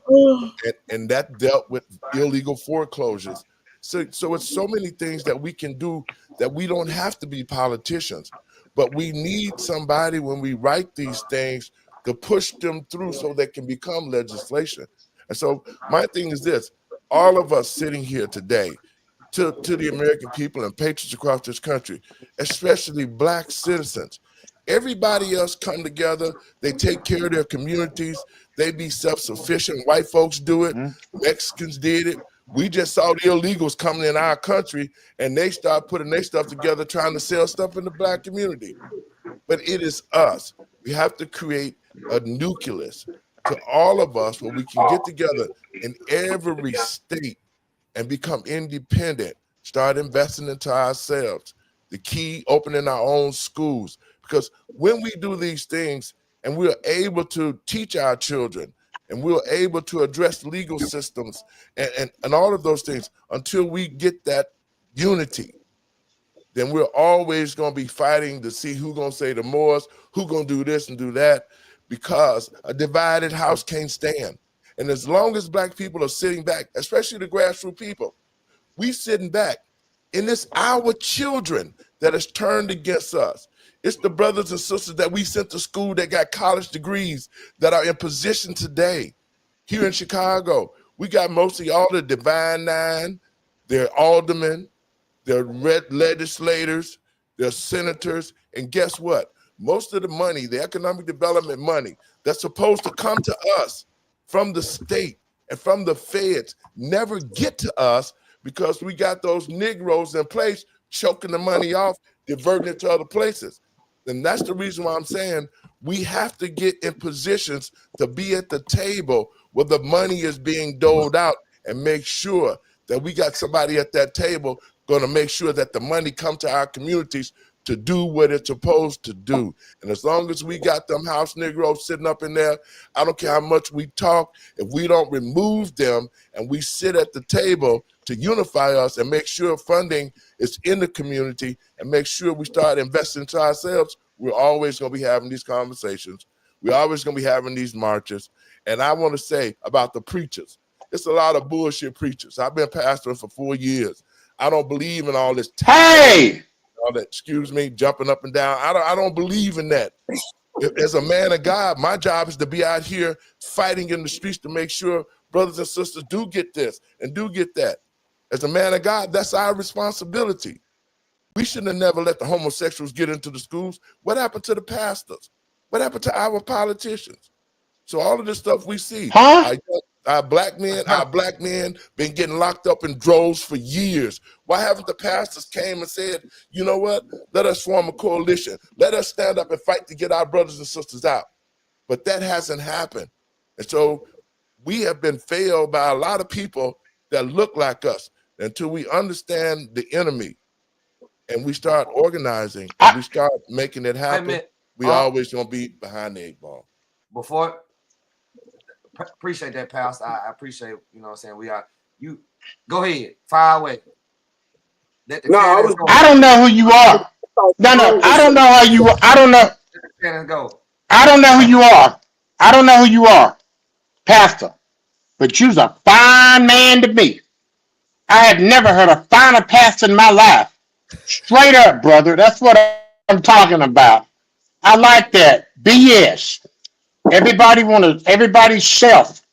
and that dealt with illegal foreclosures. So it's so many things that we can do that we don't have to be politicians, but we need somebody when we write these things to push them through so they can become legislation. And so my thing is this: all of us sitting here today, to the American people and patriots across this country, especially Black citizens, everybody else come together, they take care of their communities, they be self-sufficient. White folks do it, Mexicans did it. We just saw the illegals coming in our country and they start putting their stuff together, trying to sell stuff in the Black community. But it is us. We have to create a nucleus to all of us where we can get together in every state and become independent, start investing into ourselves. The key, opening our own schools. Because when we do these things and we're able to teach our children and we're able to address legal systems and all of those things, until we get that unity, then we're always going to be fighting to see who's going to say the most, who's going to do this and do that, because a divided house can't stand. And as long as Black people are sitting back, especially the grassroots people, we sitting back, and it's our children that has turned against us. It's the brothers and sisters that we sent to school that got college degrees that are in position today. Here in Chicago, we got mostly all the Divine Nine, they're aldermen, they're legislators, they're senators, and guess what? Most of the money, the economic development money that's supposed to come to us from the state and from the feds never get to us because we got those Negroes in place choking the money off, diverting it to other places. And that's the reason why I'm saying we have to get in positions to be at the table where the money is being doled out and make sure that we got somebody at that table going to make sure that the money comes to our communities to do what it's supposed to do. And as long as we got them house Negroes sitting up in there, I don't care how much we talk, if we don't remove them and we sit at the table to unify us and make sure funding is in the community and make sure we start investing into ourselves, we're always going to be having these conversations. We're always going to be having these marches. And I want to say about the preachers, it's a lot of bullshit preachers. I've been pastoring for 4 years. I don't believe in all this. Hey! All that, excuse me, jumping up and down. I don't believe in that. As a man of God, my job is to be out here fighting in the streets to make sure brothers and sisters do get this and do get that. As a man of God, that's our responsibility. We shouldn't have never let the homosexuals get into the schools. What happened to the pastors? What happened to our politicians? So all of this stuff we see, our black men been getting locked up in droves for years. Why haven't the pastors came and said, you know what, let us form a coalition. Let us stand up and fight to get our brothers and sisters out. But that hasn't happened. And so we have been failed by a lot of people that look like us. Until we understand the enemy and we start organizing and we start making it happen, we always gonna be behind the 8 ball. Before, appreciate that, Pastor. I appreciate, you know what I'm saying? We are, you go ahead, fire away. I don't know who you are. No, I don't know how you are. I don't know. Go. I don't know who you are. I don't know who you are, Pastor. But you's a fine man to me. I have never heard a finer pastor in my life. Straight up, brother. That's what I'm talking about. I like that. BS. Everybody's self.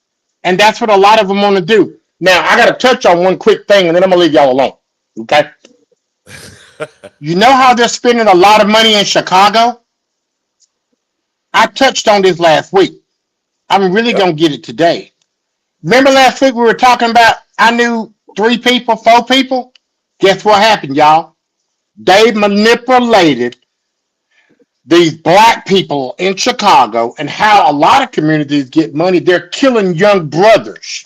And that's what a lot of them want to do. Now, I got to touch on one quick thing, and then I'm going to leave y'all alone. Okay? You know how they're spending a lot of money in Chicago? I touched on this last week. I'm really going to get it today. Remember last week we were talking about I knew 3 people, 4 people? Guess what happened, y'all? They manipulated these black people in Chicago and how a lot of communities get money. They're killing young brothers.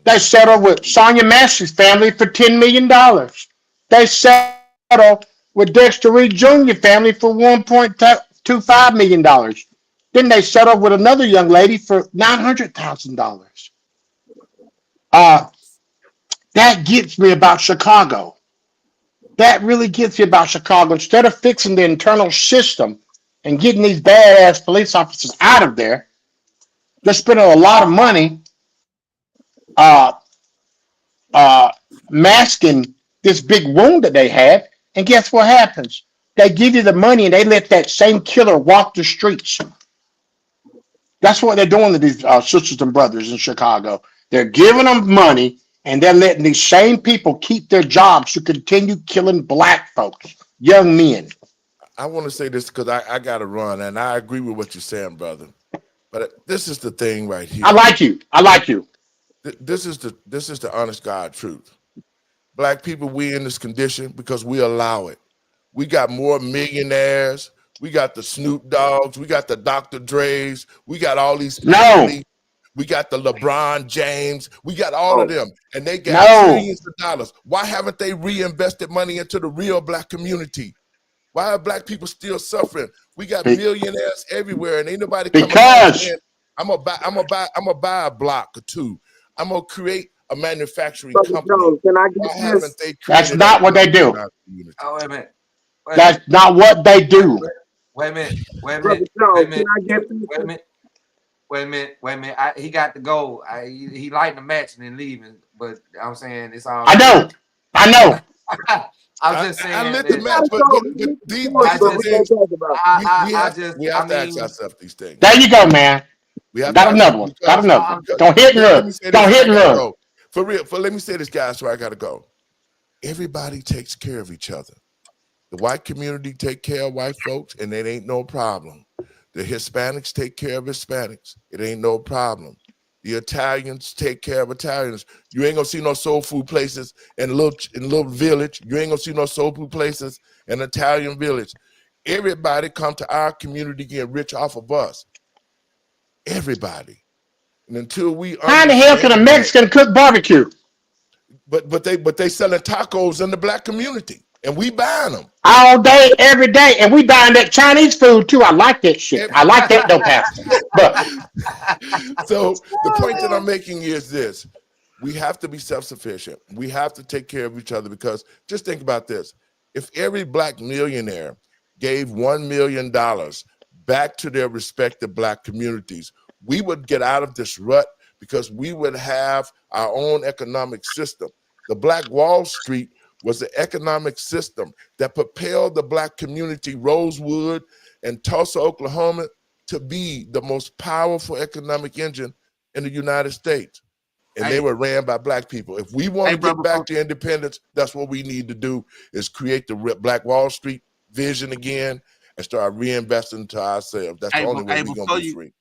They settled with Sonia Massey's family for $10 million. They settled with Dexter Reed Jr. family for $1.25 million. Then they settled with another young lady for $900,000. That gets me about Chicago. That really gets me about Chicago. Instead of fixing the internal system and getting these badass police officers out of there, they're spending a lot of money masking this big wound that they had. And guess what happens? They give you the money and they let that same killer walk the streets. That's what they're doing to these sisters and brothers in Chicago. They're giving them money and they're letting these same people keep their jobs to continue killing black folks, young men. I want to say this because I got to run, and I agree with what you're saying, brother. But this is the thing right here. I like you. This is the honest God truth. Black people, we in this condition because we allow it. We got more millionaires. We got the Snoop Dogs. We got the Dr. Dre's. We got all these athletes. We got the LeBron James. We got all of them. And they got trillions of dollars. Why haven't they reinvested money into the real black community? Why are black people still suffering? We got millionaires everywhere, and ain't nobody coming out saying, I'm gonna buy a block or 2. I'm gonna create a manufacturing Brother company? Jones, can I Why get haven't this? they That's created a not what they wealth in do. our community? Oh, wait a minute. Wait a minute. That's not what they do. Wait a minute. Wait a Brother minute. Wait a Jones, can minute. I get this? Wait a minute. Wait a minute. Wait a minute. He got to go. He lighting the match and then leaving. But I'm saying it's all I good. know. I know. I was just saying I lit the that. match, but these I are just, things we I have just, we I have to ask mean, ourselves these things. There you go, man. We have to Got ask another one. Got because, another one. because Don't hit and let run. me say this Don't and hit I and gotta run. go. For real, let me say this, guys, so I gotta go. Everybody takes care of each other. The white community take care of white folks, and it ain't no problem. The Hispanics take care of Hispanics. It ain't no problem. The Italians take care of Italians. You ain't gonna see no soul food places in a little village. You ain't gonna see no soul food places in an Italian village. Everybody come to our community get rich off of us. Everybody. And until we How in the hell can a understand that, Mexican cook barbecue? but they selling tacos in the black community, and we buying them. All day, every day. And we buying that Chinese food too. I like that shit. I like that though, Pastor. But So the point that I'm making is this. We have to be self-sufficient. We have to take care of each other because just think about this. If every black millionaire gave $1 million back to their respective black communities, we would get out of this rut because we would have our own economic system. The Black Wall Street was the economic system that propelled the black community, Rosewood and Tulsa, Oklahoma, to be the most powerful economic engine in the United States. And they were ran by black people. If we want to get back to independence, that's what we need to do is create the Black Wall Street vision again and start reinvesting into ourselves. That's the only way we're going to be free.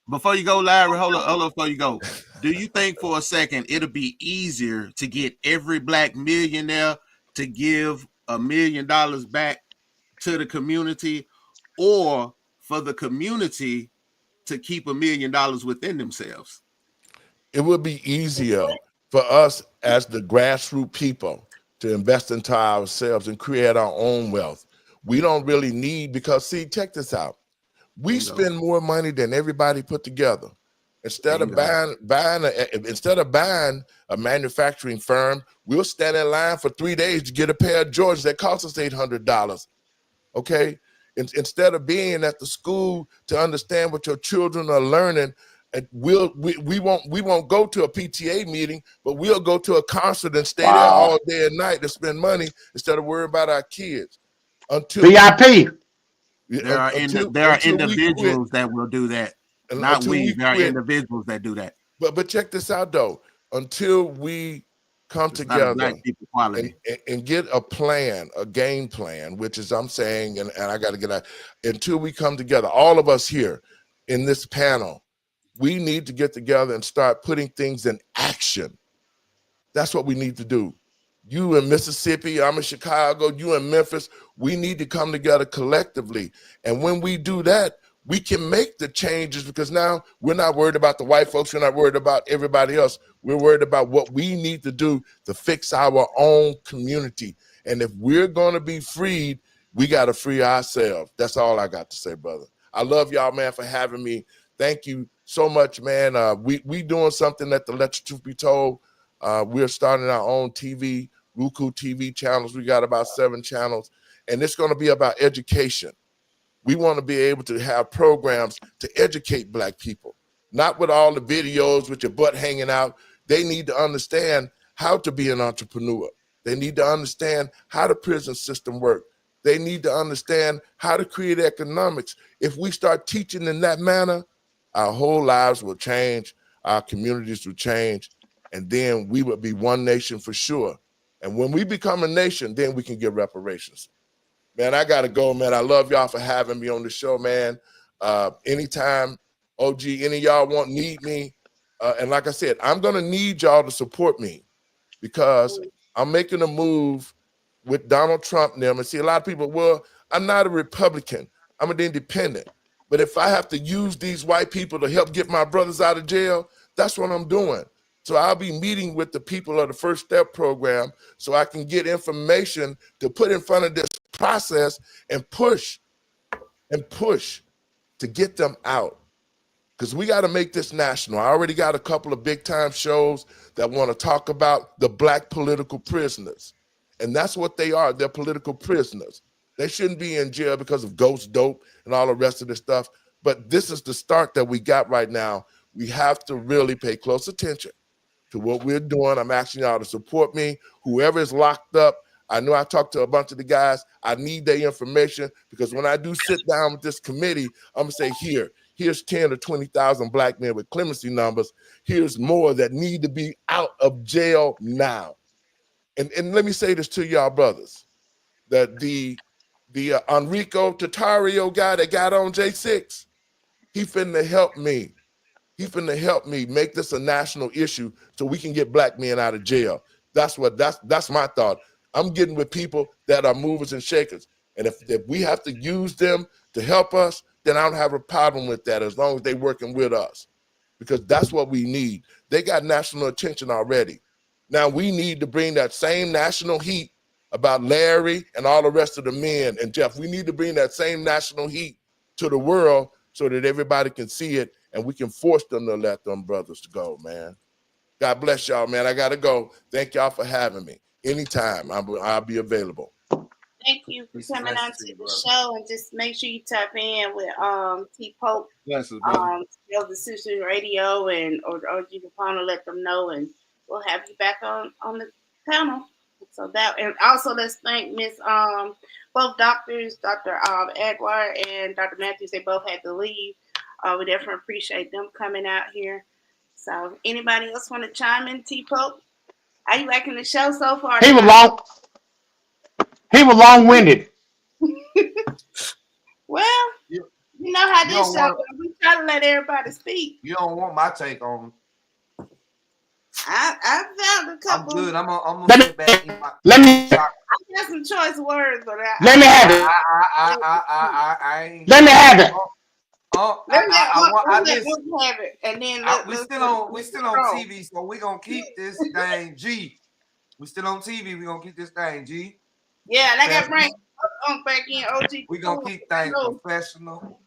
Before you go, Larry, hold on before you go. Do you think for a second it'll be easier to get every black millionaire to give $1 million back to the community, or for the community to keep $1 million within themselves? It would be easier for us as the grassroots people to invest into ourselves and create our own wealth. We don't really need, because see, check this out. We spend more money than everybody put together. Instead of buying a manufacturing firm, we'll stand in line for 3 days to get a pair of Jordans that cost us $800. Okay, instead of being at the school to understand what your children are learning, and we won't go to a PTA meeting, but we'll go to a concert and stay there all day and night to spend money instead of worrying about our kids. Until VIP. There are individuals that will do that. Not we. There are individuals that do that. But check this out though. Until we come together and get a plan, a game plan, which is I'm saying, and I got to get out. Until we come together, all of us here in this panel, we need to get together and start putting things in action. That's what we need to do. You in Mississippi, I'm in Chicago, you in Memphis. We need to come together collectively. And when we do that, we can make the changes because now we're not worried about the white folks. We're not worried about everybody else. We're worried about what we need to do to fix our own community. And if we're going to be freed, we got to free ourselves. That's all I got to say, brother. I love y'all, man, for having me. Thank you so much, man. We doing something at the Let the Truth Be Told. We're starting our own TV, Roku TV channels. We got about 7 channels, and it's going to be about education. We want to be able to have programs to educate black people, not with all the videos with your butt hanging out. They need to understand how to be an entrepreneur. They need to understand how the prison system works. They need to understand how to create economics. If we start teaching in that manner, our whole lives will change, our communities will change, and then we would be one nation for sure. And when we become a nation, then we can get reparations. Man, I got to go, man. I love y'all for having me on the show, man. Anytime, OG, any of y'all need me. And like I said, I'm going to need y'all to support me because I'm making a move with Donald Trump and them. And see, a lot of people, well, I'm not a Republican. I'm an independent. But if I have to use these white people to help get my brothers out of jail, that's what I'm doing. So I'll be meeting with the people of the First Step program so I can get information to put in front of this process and push to get them out. because we got to make this national. I already got a couple of big time shows that want to talk about the Black political prisoners. And that's what they are. They're political prisoners. They shouldn't be in jail because of ghost dope and all the rest of this stuff. But this is the start that we got right now. We have to really pay close attention to what we're doing. I'm asking y'all to support me. Whoever is locked up, I know I talked to a bunch of the guys. I need their information because when I do sit down with this committee, I'm gonna say, here's 10 or 20,000 Black men with clemency numbers. Here's more that need to be out of jail now. And let me say this to y'all brothers, that the Enrico Tatario guy that got on J6, he finna help me. He finna help me make this a national issue so we can get Black men out of jail. That's my thought. I'm getting with people that are movers and shakers. And if we have to use them to help us, then I don't have a problem with that as long as they're working with us, because that's what we need. They got national attention already. Now we need to bring that same national heat about Larry and all the rest of the men and Jeff. We need to bring that same national heat to the world so that everybody can see it and we can force them to let them brothers go, man. God bless y'all, man. I got to go. Thank y'all for having me. Anytime, I'll be available. Thank you for coming on to the show, and just make sure you tap in with T Pope, the Sister Radio, and or you can phone and let them know, and we'll have you back on the panel. So that, and also let's thank Miss both doctors, Dr. Aguilar and Dr. Matthews. They both had to leave. We definitely appreciate them coming out here. So anybody else want to chime in, T Pope? How you liking the show so far? He was long-winded. Well, you know how this show goes. We try to let everybody speak. You don't want my take on. I found a couple. I'm good. I'm gonna sit back. I got some choice words, but let me have it. I ain't. Let me have it. Let me have it, and then we still on TV, so we gonna keep this thing G. We still on TV. We gonna keep this thing G. Yeah, and I got to bring on back in OG. We gonna keep things professional.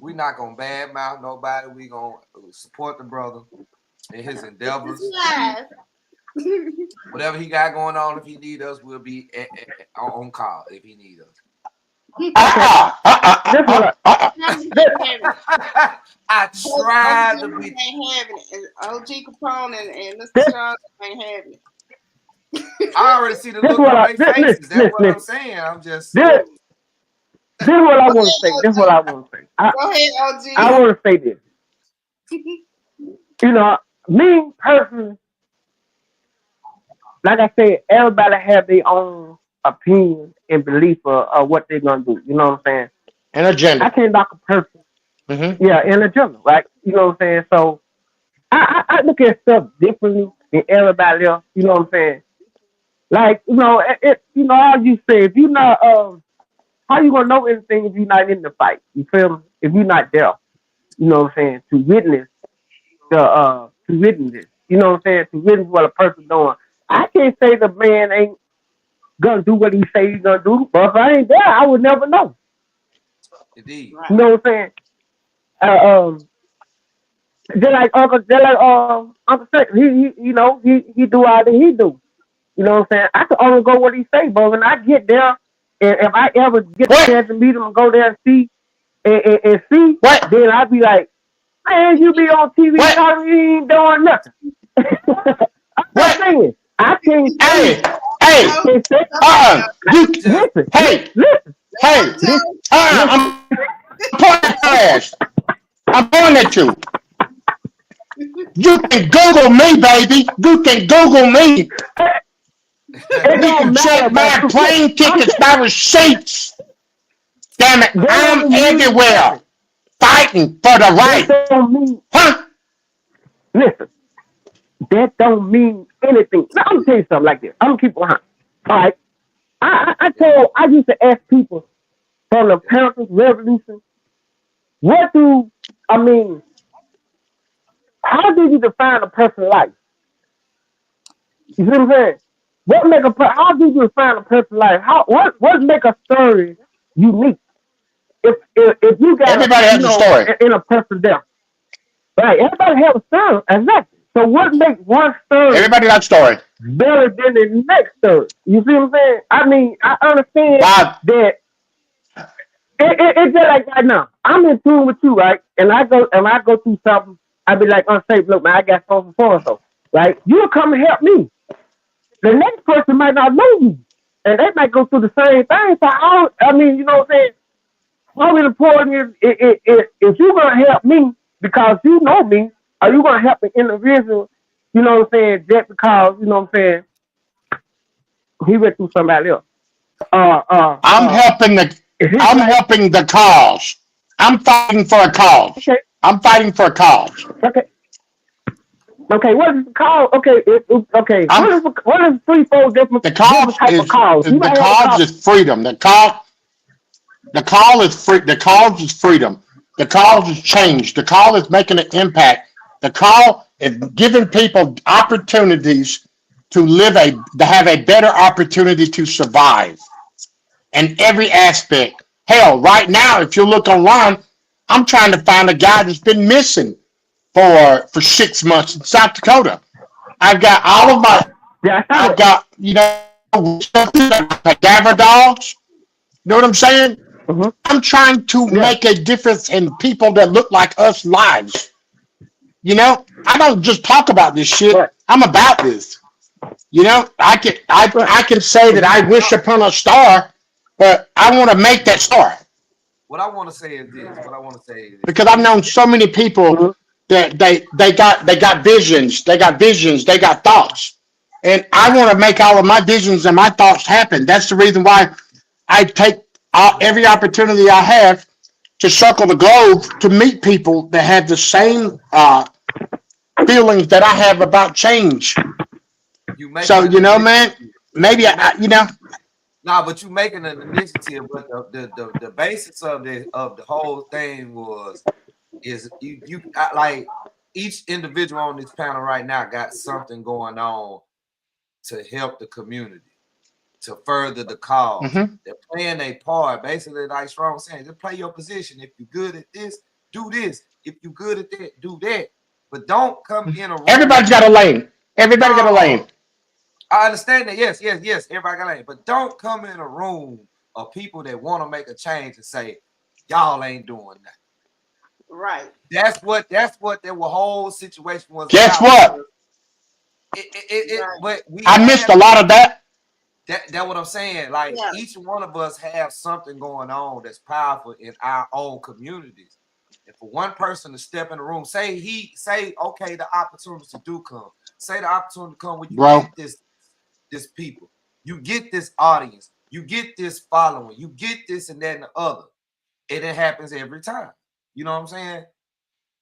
We not gonna badmouth nobody. We gonna support the brother in his endeavors. Whatever he got going on, if he need us, we'll be on call if he need us. I tried to be having it. OG Capone and Mr. Charles ain't having it. I already see the look on their faces. That's what I'm saying. I'm just. This is what I want to say. This is what I want to say. Go ahead, OG. I want to say this. You know, me personally, like I said, everybody have their own opinion and belief of what they're gonna do. You know what I'm saying? An agenda. I can't knock a person. Mm-hmm. Yeah, an agenda, right? You know what I'm saying? So I look at stuff differently than everybody else. You know what I'm saying? Like, you know, how you say, if you're not, how you gonna know anything if you're not in the fight? You feel me? If you're not there, you know what I'm saying, to witness this. You know what I'm saying? To witness what a person's doing. I can't say the man ain't gonna do what he say he's gonna do, but if I ain't there, I would never know. Indeed. You know what I'm saying? Just like Uncle Seth, he do all that he do. You know what I'm saying? I can only go what he say, but when I get there, and if I ever get the chance to meet him and go there and see, then I'd be like, man, you be on TV talking, you ain't doing nothing. I'm not saying. I can't say. I'm pointing at you. You can Google me, baby. You can Google me. You can check my plane tickets, my receipts. Damn it, I'm everywhere fighting for the right. Listen, that don't mean anything. Now, I'm gonna tell you something like this. I'm gonna keep it behind. All right. I used to ask people from the Paris Revolution, how do you define a person's life? You see what I'm saying? How do you define a person's life? What make a story unique? If you got everybody has a story in a person there. Right. Everybody have a story. Exactly. So what makes one story Everybody got a story. better than the next story? You see what I'm saying? I mean, I understand Bob, that it's just like right now. I'm in tune with you, right? And I go through something, I be like, unsafe, look, man, I got something for so. Right? You'll come and help me. The next person might not know you. And they might go through the same thing. So I mean, you know what I'm saying? How important is if you're gonna help me because you know me, are you gonna help an individual, you know what I'm saying, just because, you know what I'm saying, he went through somebody else. Uh uh I'm uh helping the is his I'm life helping the cause. I'm fighting for a cause. okay, I'm fighting for a cause. okay. Okay, what is the call? Okay, okay. I'm What is threefold the different cause type of is calls? You the might have a cause call. is freedom. The call is free. The cause is freedom. The cause is change. The call is making an impact. The call is giving people opportunities to have a better opportunity to survive in every aspect. Hell, right now, if you look online, I'm trying to find a guy that's been missing for 6 months in South Dakota. I've got all of my, Yeah, I saw I've that. got, cadaver dogs. You know what I'm saying? Mm-hmm. I'm trying to Yeah, make a difference in people that look like us lives. I don't just talk about this shit. right, I'm about this. right. I can say that I wish upon a star, but I want to make that star What I want to say is this. What I want to say is this. because I've known so many people Mm-hmm. that they got visions, they got thoughts, and I want to make all of my visions and my thoughts happen. That's the reason why I take every opportunity I have to circle the globe to meet people that have the same feelings that I have about change. You So, making an initiative. man, maybe You make Nah, but you making an initiative. But the basis of the whole thing is like each individual on this panel right now got something going on to help the community, to further the cause. Mhm. They're playing a part. Basically, like Strong was saying, just play your position. If you're good at this, do this. If you're good at that, do that. But don't come in a Everybody's room. got a lane. Everybody got a No, lane. I understand that. Yes, yes, yes. Everybody got it. But don't come in a room of people that want to make a change and say, y'all ain't doing nothing. Right. That's what the whole situation was Guess about. what? Right. But we I missed have a lot of that. that what I'm saying. Like Yeah. each one of us have something going on that's powerful in our own communities. And for one person to step in the room, say okay, the opportunity do come. Say the opportunity come when you Bro, get this people, you get this audience, you get this following, you get this and that and the other. And it happens every time. You know what I'm saying?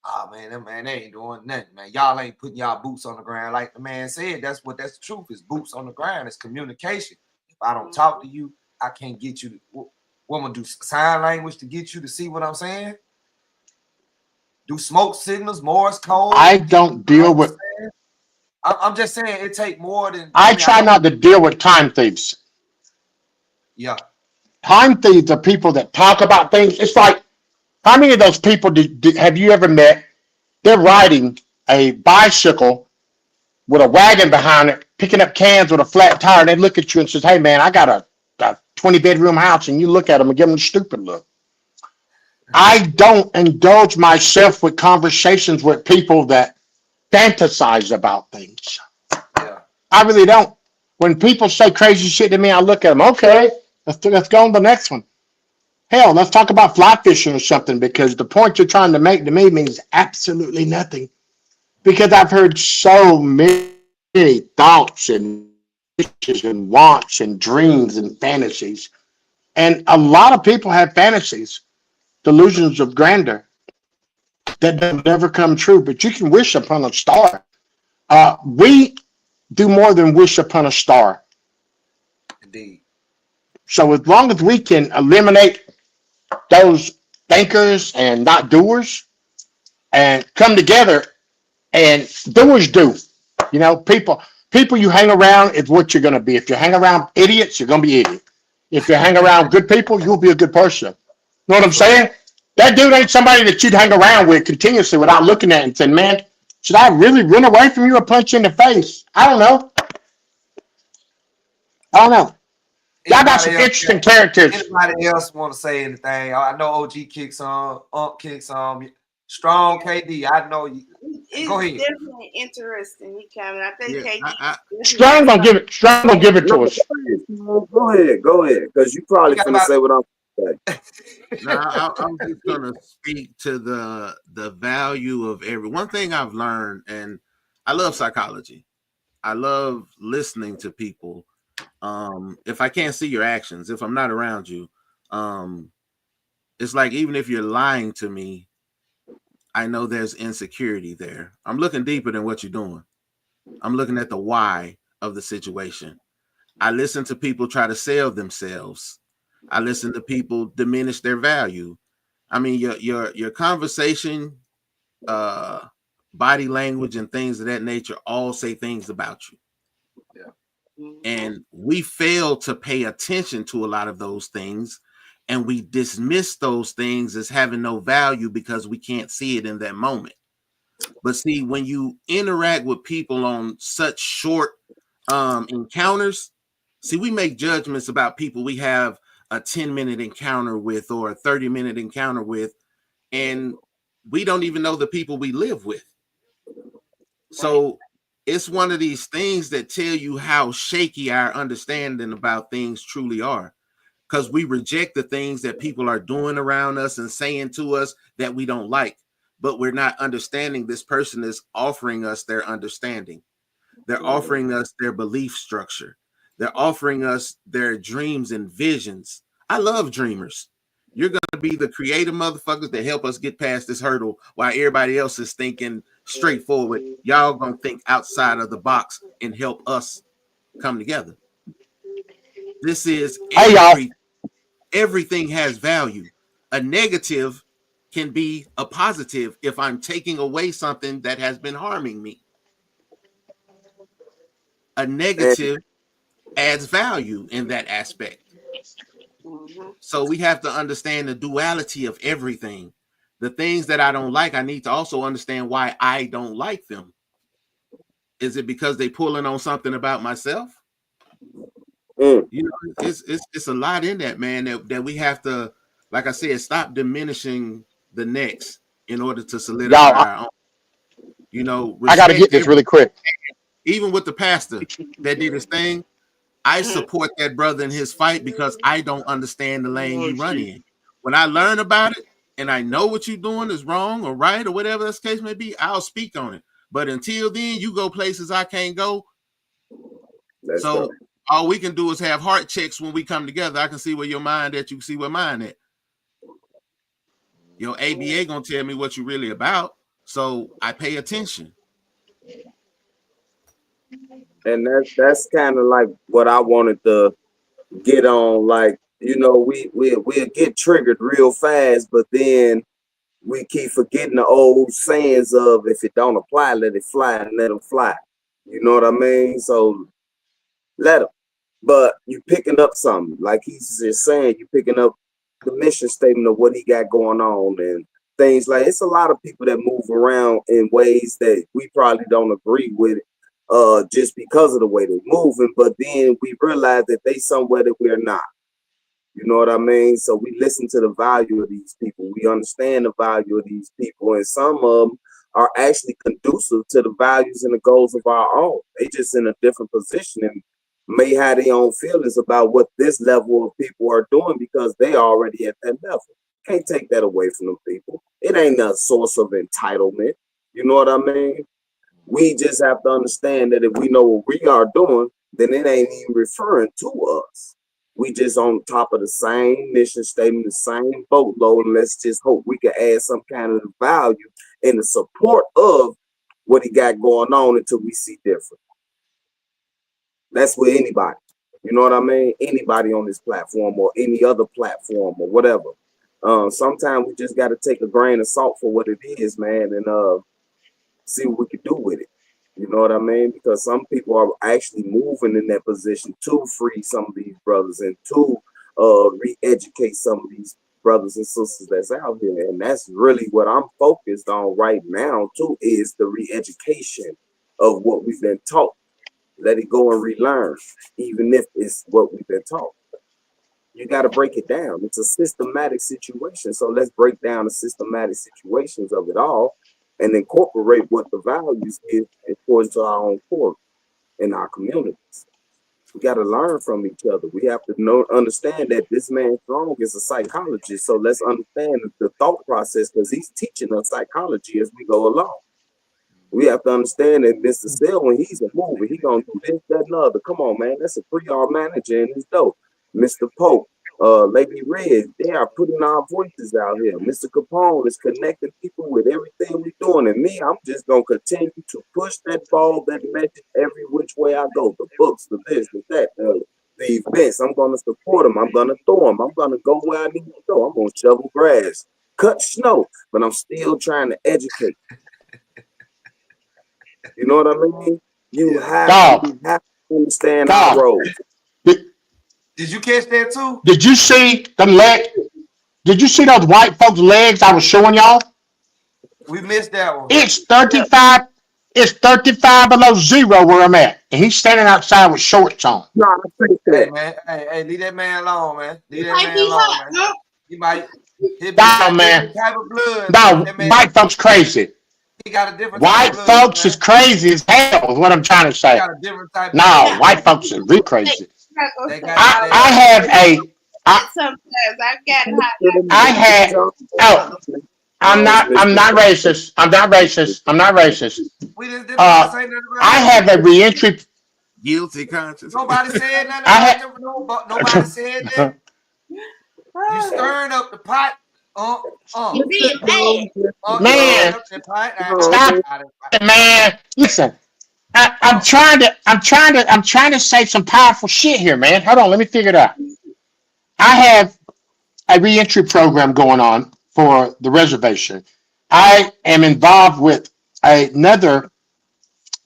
Oh man, they ain't doing nothing, man. Y'all ain't putting y'all boots on the ground. Like the man said, that's the truth. Is boots on the ground. It's communication. If I don't talk to you, I can't get you to what I'm gonna do sign language to get you to see what I'm saying. Do smoke signals, Morse code I to get you don't to deal with, understand. I'm just saying it take more than. I I mean, I try know. not to deal with time thieves. Yeah. Time thieves are people that talk about things. It's like, how many of those people have you ever met? They're riding a bicycle with a wagon behind it, picking up cans with a flat tire, and they look at you and says, "Hey, man, I got a 20-bedroom house," and you look at them and give them a stupid look. I don't indulge myself with conversations with people that fantasize about things. Yeah. I really don't. When people say crazy shit to me, I look at them. Okay, let's go on to the next one. Hell, let's talk about fly fishing or something because the point you're trying to make to me means absolutely nothing. Because I've heard so many thoughts and wishes and wants and dreams and fantasies. And a lot of people have fantasies, delusions of grandeur that don't never come true. But you can wish upon a star. We do more than wish upon a star. Indeed. So as long as we can eliminate those thinkers and not doers and come together and doers do. People you hang around is what you're going to be. If you hang around idiots, you're going to be idiot. If you hang around good people, you'll be a good person. Know what I'm That's right. saying? That dude ain't somebody that you'd hang around with continuously without looking at and saying, man, should I really run away from you or punch you in the face? I don't know. I don't know. Y'all got some Anybody else? interesting characters. Anybody else want to say anything? I know OG kicks on, kicks on. Strong KD. I know you. It's Go ahead. definitely interesting. He coming. I think Yeah, KD Strong gonna give it. Strong gonna give it No, to us. go ahead, because you We probably got finna about say what I'm saying. no, I'm just gonna speak to the value of every one thing I've learned, and I love psychology. I love listening to people. If I can't see your actions, if I'm not around you, um, it's like even if you're lying to me, I know there's insecurity there. I'm looking deeper than what you're doing. I'm looking at the why of the situation. I listen to people try to sell themselves. I listen to people diminish their value. I mean, your conversation, uh, body language, and things of that nature all say things about you. And we fail to pay attention to a lot of those things, and we dismiss those things as having no value because we can't see it in that moment. But see, when you interact with people on such short encounters, see, we make judgments about people we have a 10-minute encounter with or a 30-minute encounter with, and we don't even know the people we live with. So it's one of these things that tell you how shaky our understanding about things truly are, because we reject the things that people are doing around us and saying to us that we don't like, but we're not understanding this person is offering us their understanding. They're offering us their belief structure. They're offering us their dreams and visions. I love dreamers. You're going to be the creative motherfuckers that help us get past this hurdle while everybody else is thinking straightforward. Y'all going to think outside of the box and help us come together. This is Hey y'all, everything has value. A negative can be a positive if I'm taking away something that has been harming me. A And negative adds value in that aspect. Mm-hmm. So we have to understand the duality of everything. The things that I don't like, I need to also understand why I don't like them. Is it because they pulling on something about myself? mm, You know, it's a lot in that, man, that we have to, like I said, stop diminishing the next in order to y'all, solidify our own. You know, I got to get respect this every, really quick. even with the pastor that did his thing. I support that brother in his fight because I don't understand the lane he run in. When I learn about it and I know what you're doing is wrong or right or whatever this case may be, I'll speak on it. But until then, you go places I can't go. let's go. So all we can do is have heart checks when we come together. I can see where your mind at, you can see where mine at. Your ABA gonna tell me what you really about. So I pay attention. And that's kind of like what I wanted to get on. Like, we get triggered real fast, but then we keep forgetting the old sayings of if it don't apply, let it fly and let them fly. You know what I mean? So let them. But you picking up something, like he's just saying, you picking up the mission statement of what he got going on and things like it's a lot of people that move around in ways that we probably don't agree with just because of the way they're moving, but then we realize that they somewhere that we're not. You know what I mean? So we listen to the value of these people. We understand the value of these people, and some of them are actually conducive to the values and the goals of our own. They just in a different position and may have their own feelings about what this level of people are doing because they already at that level. Can't take that away from them people. It ain't a source of entitlement. You know what I mean? We just have to understand that if we know what we are doing, then it ain't even referring to us. We just on top of the same mission statement, the same boatload, and let's just hope we can add some kind of value in the support of what he got going on until we see different. That's with anybody. You know what I mean? Anybody on this platform or any other platform or whatever. Sometimes we just got to take a grain of salt for what it is, man, and see what we can do with it. You know what I mean? Because some people are actually moving in that position to free some of these brothers and to re-educate some of these brothers and sisters that's out here. And that's really what I'm focused on right now too, is the re-education of what we've been taught. Let it go and relearn, even if it's what we've been taught. You got to break it down. It's a systematic situation. So let's break down the systematic situations of it all and incorporate what the values is according to our own core in our communities. We got to learn from each other. We have to understand that this man Strong is a psychologist. So let's understand the thought process, because he's teaching us psychology as we go along. We have to understand that Mr. Sell, when he's a mover, he gonna do this, that, and other. Come on, man. That's a 3R manager and it's dope. Mr. Pope, Lady Red, they are putting our voices out here. Mr. Capone is connecting people with everything we're doing. And me, I'm just gonna continue to push that ball, that message every which way I go. The books, the this, the that, the events. I'm gonna support them. I'm gonna throw them. I'm gonna go where I need to go. I'm gonna shovel grass, cut snow, but I'm still trying to educate. You know what I mean? You have Dog, to understand our dog. role. Did, Did you catch that too? did you see the leg? Did you see those white folks' legs I was showing y'all? We missed that one. It's 35. It's 35 below zero where I'm at, and he's standing outside with shorts on. No, I think Hey that. man, hey, leave that man alone, man. Leave that Might man be alone, hot, man. huh? He might. He Dog, got man. different type of blood, man. Dog, That man, white folks crazy. he got a different type of White blood, folks is man. crazy as hell, is what I'm trying to He say. got a different type of No, blood, Now, white man. folks are real crazy. I'm not gonna They say got, all they I that. got, have a, I, Sometimes I've gotten hot. I had, oh, I'm not racist. I'm not racist. I'm not racist. we didn't nobody say nothing I about have that. a reentry. Guilty conscience. Nobody said nothing I about them. Nobody said that. You stirring up the pot. You're being bad. You stirring Man, up the pot. stop it, man. Listen, I'm trying to say some powerful shit here, man. Hold on, let me figure it out. I have a reentry program going on for the reservation. I am involved with another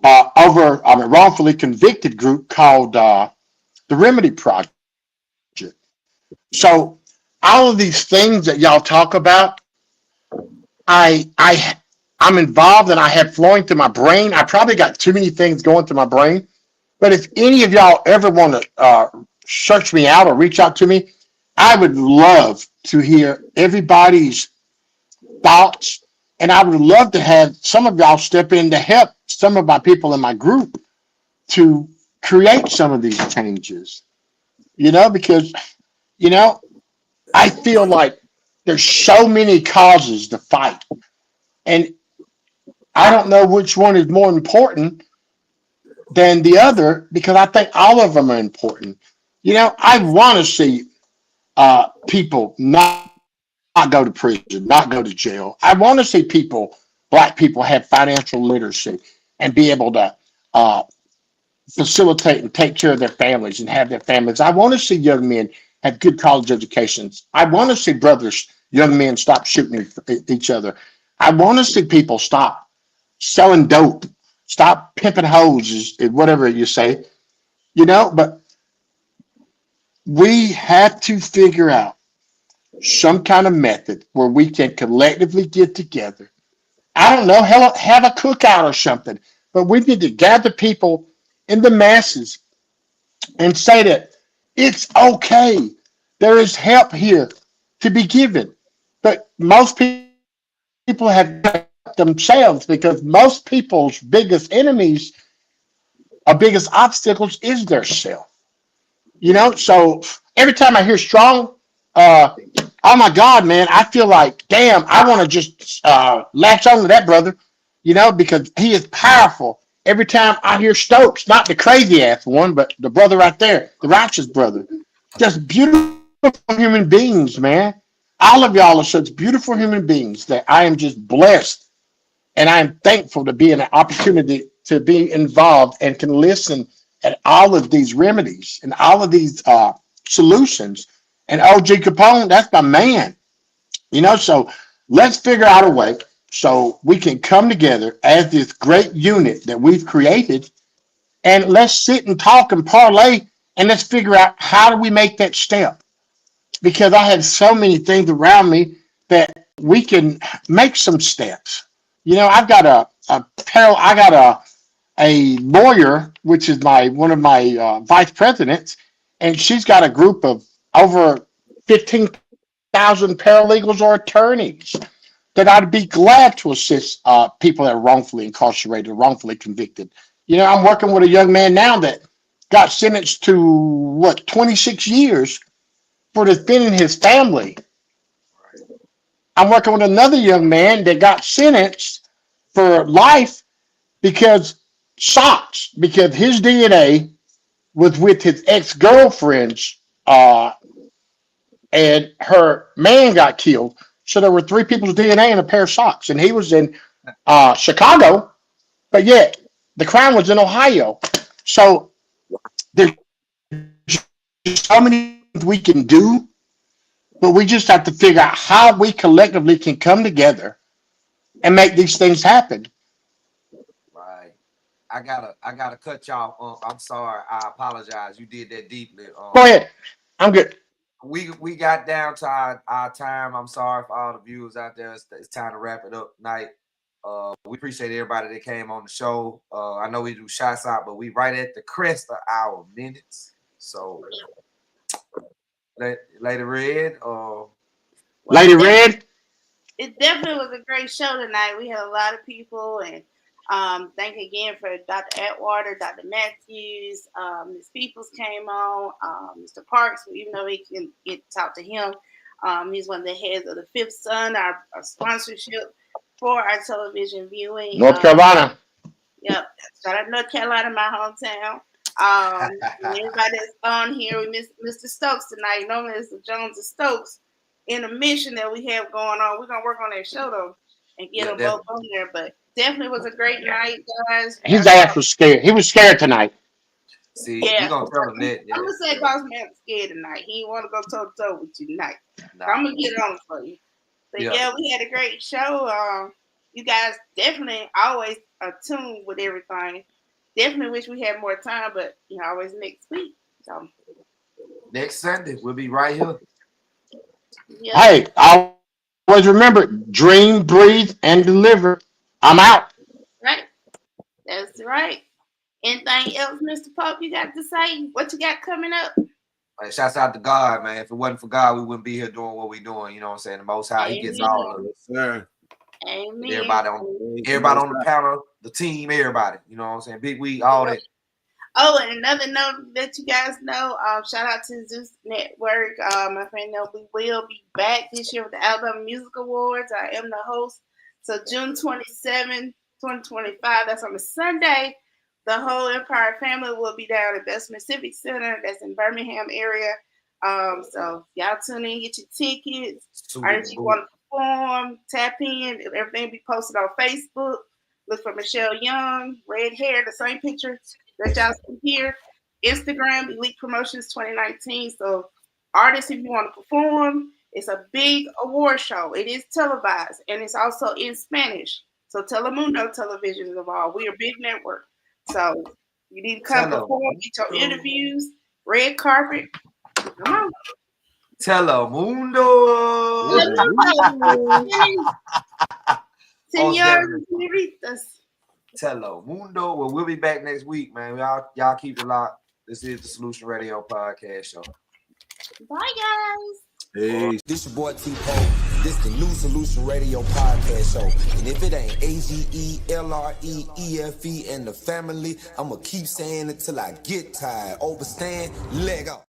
wrongfully convicted group called the Remedy Project. So all of these things that y'all talk about, I I I'm involved and I have flowing through my brain. I probably got too many things going through my brain. But if any of y'all ever want to search me out or reach out to me, I would love to hear everybody's thoughts. And I would love to have some of y'all step in to help some of my people in my group to create some of these changes. Because, you know, I feel like there's so many causes to fight. And I don't know which one is more important than the other because I think all of them are important. I want to see people not go to prison, not go to jail. I want to see black people, have financial literacy and be able to uh, facilitate and take care of their families and have their families. I want to see young men have good college educations. I want to see young men stop shooting each other. I want to see people stop selling dope, stop pimping hoes, whatever you say, but we have to figure out some kind of method where we can collectively get together. I don't know, have a cookout or something, but we need to gather people in the masses and say that it's okay. There is help here to be given. But most people have themselves because most people's biggest enemies or biggest obstacles is their self. So every time I hear strong, uh, oh my God, man, I feel like, damn, I want to just latch on to that brother, because he is powerful. Every time I hear Stokes, not the crazy ass one, but the brother right there, the righteous brother, just beautiful human beings, man. All of y'all are such beautiful human beings that I am just blessed and I am thankful to be in an opportunity to be involved and can listen at all of these remedies and all of these solutions. And OG Capone, that's my man. So let's figure out a way so we can come together as this great unit that we've created and let's sit and talk and parlay and let's figure out how do we make that step. because I have so many things around me that we can make some steps. You know, I've got I got a lawyer, which is one of my vice presidents, and she's got a group of over 15,000 paralegals or attorneys that I'd be glad to assist people that are wrongfully incarcerated, wrongfully convicted. You know, I'm working with a young man now that got sentenced to 26 years for defending his family. I'm working with another young man that got sentenced for life because his DNA was with his ex-girlfriend's and her man got killed. So there were three people's DNA in a pair of socks. And he was in Chicago, but yet the crime was in Ohio. So there's so many things we can do, but we just have to figure out how we collectively can come together and make these things happen. Right. I gotta cut y'all. I'm sorry. I apologize. You did that deeply. Go ahead. I'm good. We got down to our time. I'm sorry for all the viewers out there. It's time to wrap it up tonight. We appreciate everybody that came on the show. I know we do shots out, but we right at the crest of our minutes. So, Lady Red. Lady Red. It definitely was a great show tonight. We had a lot of people, and thank you again for Dr. Atwater, Dr. Matthews, Ms. Peoples came on, Mr. Parks, even though we can get to talk to him. He's one of the heads of the Fifth Sun, our sponsorship for our television viewing. North Carolina. Yep. Shout out to North Carolina, my hometown. Everybody that's on here, we miss Mr. Stokes tonight. Normally it's the Jones and Stokes in a mission that we have going on. We're going to work on that show, though, and get them both on there. But definitely was a great night, guys. His ass was scared. He was scared tonight. See, we're going to tell him that. I'm going to say Boss Man was scared tonight. He didn't want to go toe-to-toe with you tonight. So I'm going to get it on for you. But yeah, we had a great show. You guys definitely always are tuned with everything. Definitely wish we had more time, but always next week. So next Sunday, we'll be right here. Yep. Hey, always remember, dream, breathe, and deliver. I'm out. Right. That's right. Anything else, Mr. Pope, you got to say? What you got coming up? Like, shouts out to God, man. If it wasn't for God, we wouldn't be here doing what we're doing. You know what I'm saying? The Most High, He gets all of it. Sir. Amen. Everybody on the panel, the team, everybody. You know what I'm saying? Big week, all that. Oh, and another note that you guys know, shout out to Zeus Network. My friend know we will be back this year with the Alabama Music Awards. I am the host. So June 27, 2025, that's on a Sunday. The whole Empire family will be down at Bessemer Civic Center. That's in Birmingham area. So y'all tune in, get your tickets. Or if you want to perform, tap in. Everything will be posted on Facebook. Look for Michelle Young, red hair, the same picture that y'all see here. Instagram, Elite Promotions 2019. So artists, if you want to perform, it's a big award show. It is televised, and it's also in Spanish. So Telemundo Television is involved. We're a big network. So you need to come perform, get your interviews, red carpet. Come on. Telemundo. Senores, senoritas. Telemundo. Well, we'll be back next week, man. Y'all keep it locked. This is the Solution Radio Podcast Show. Bye, guys. Hey. This your boy T-Pope. This the new Solution Radio Podcast Show. And if it ain't AGELREEFE and the family, I'ma keep saying it till I get tired. Overstand, leg up.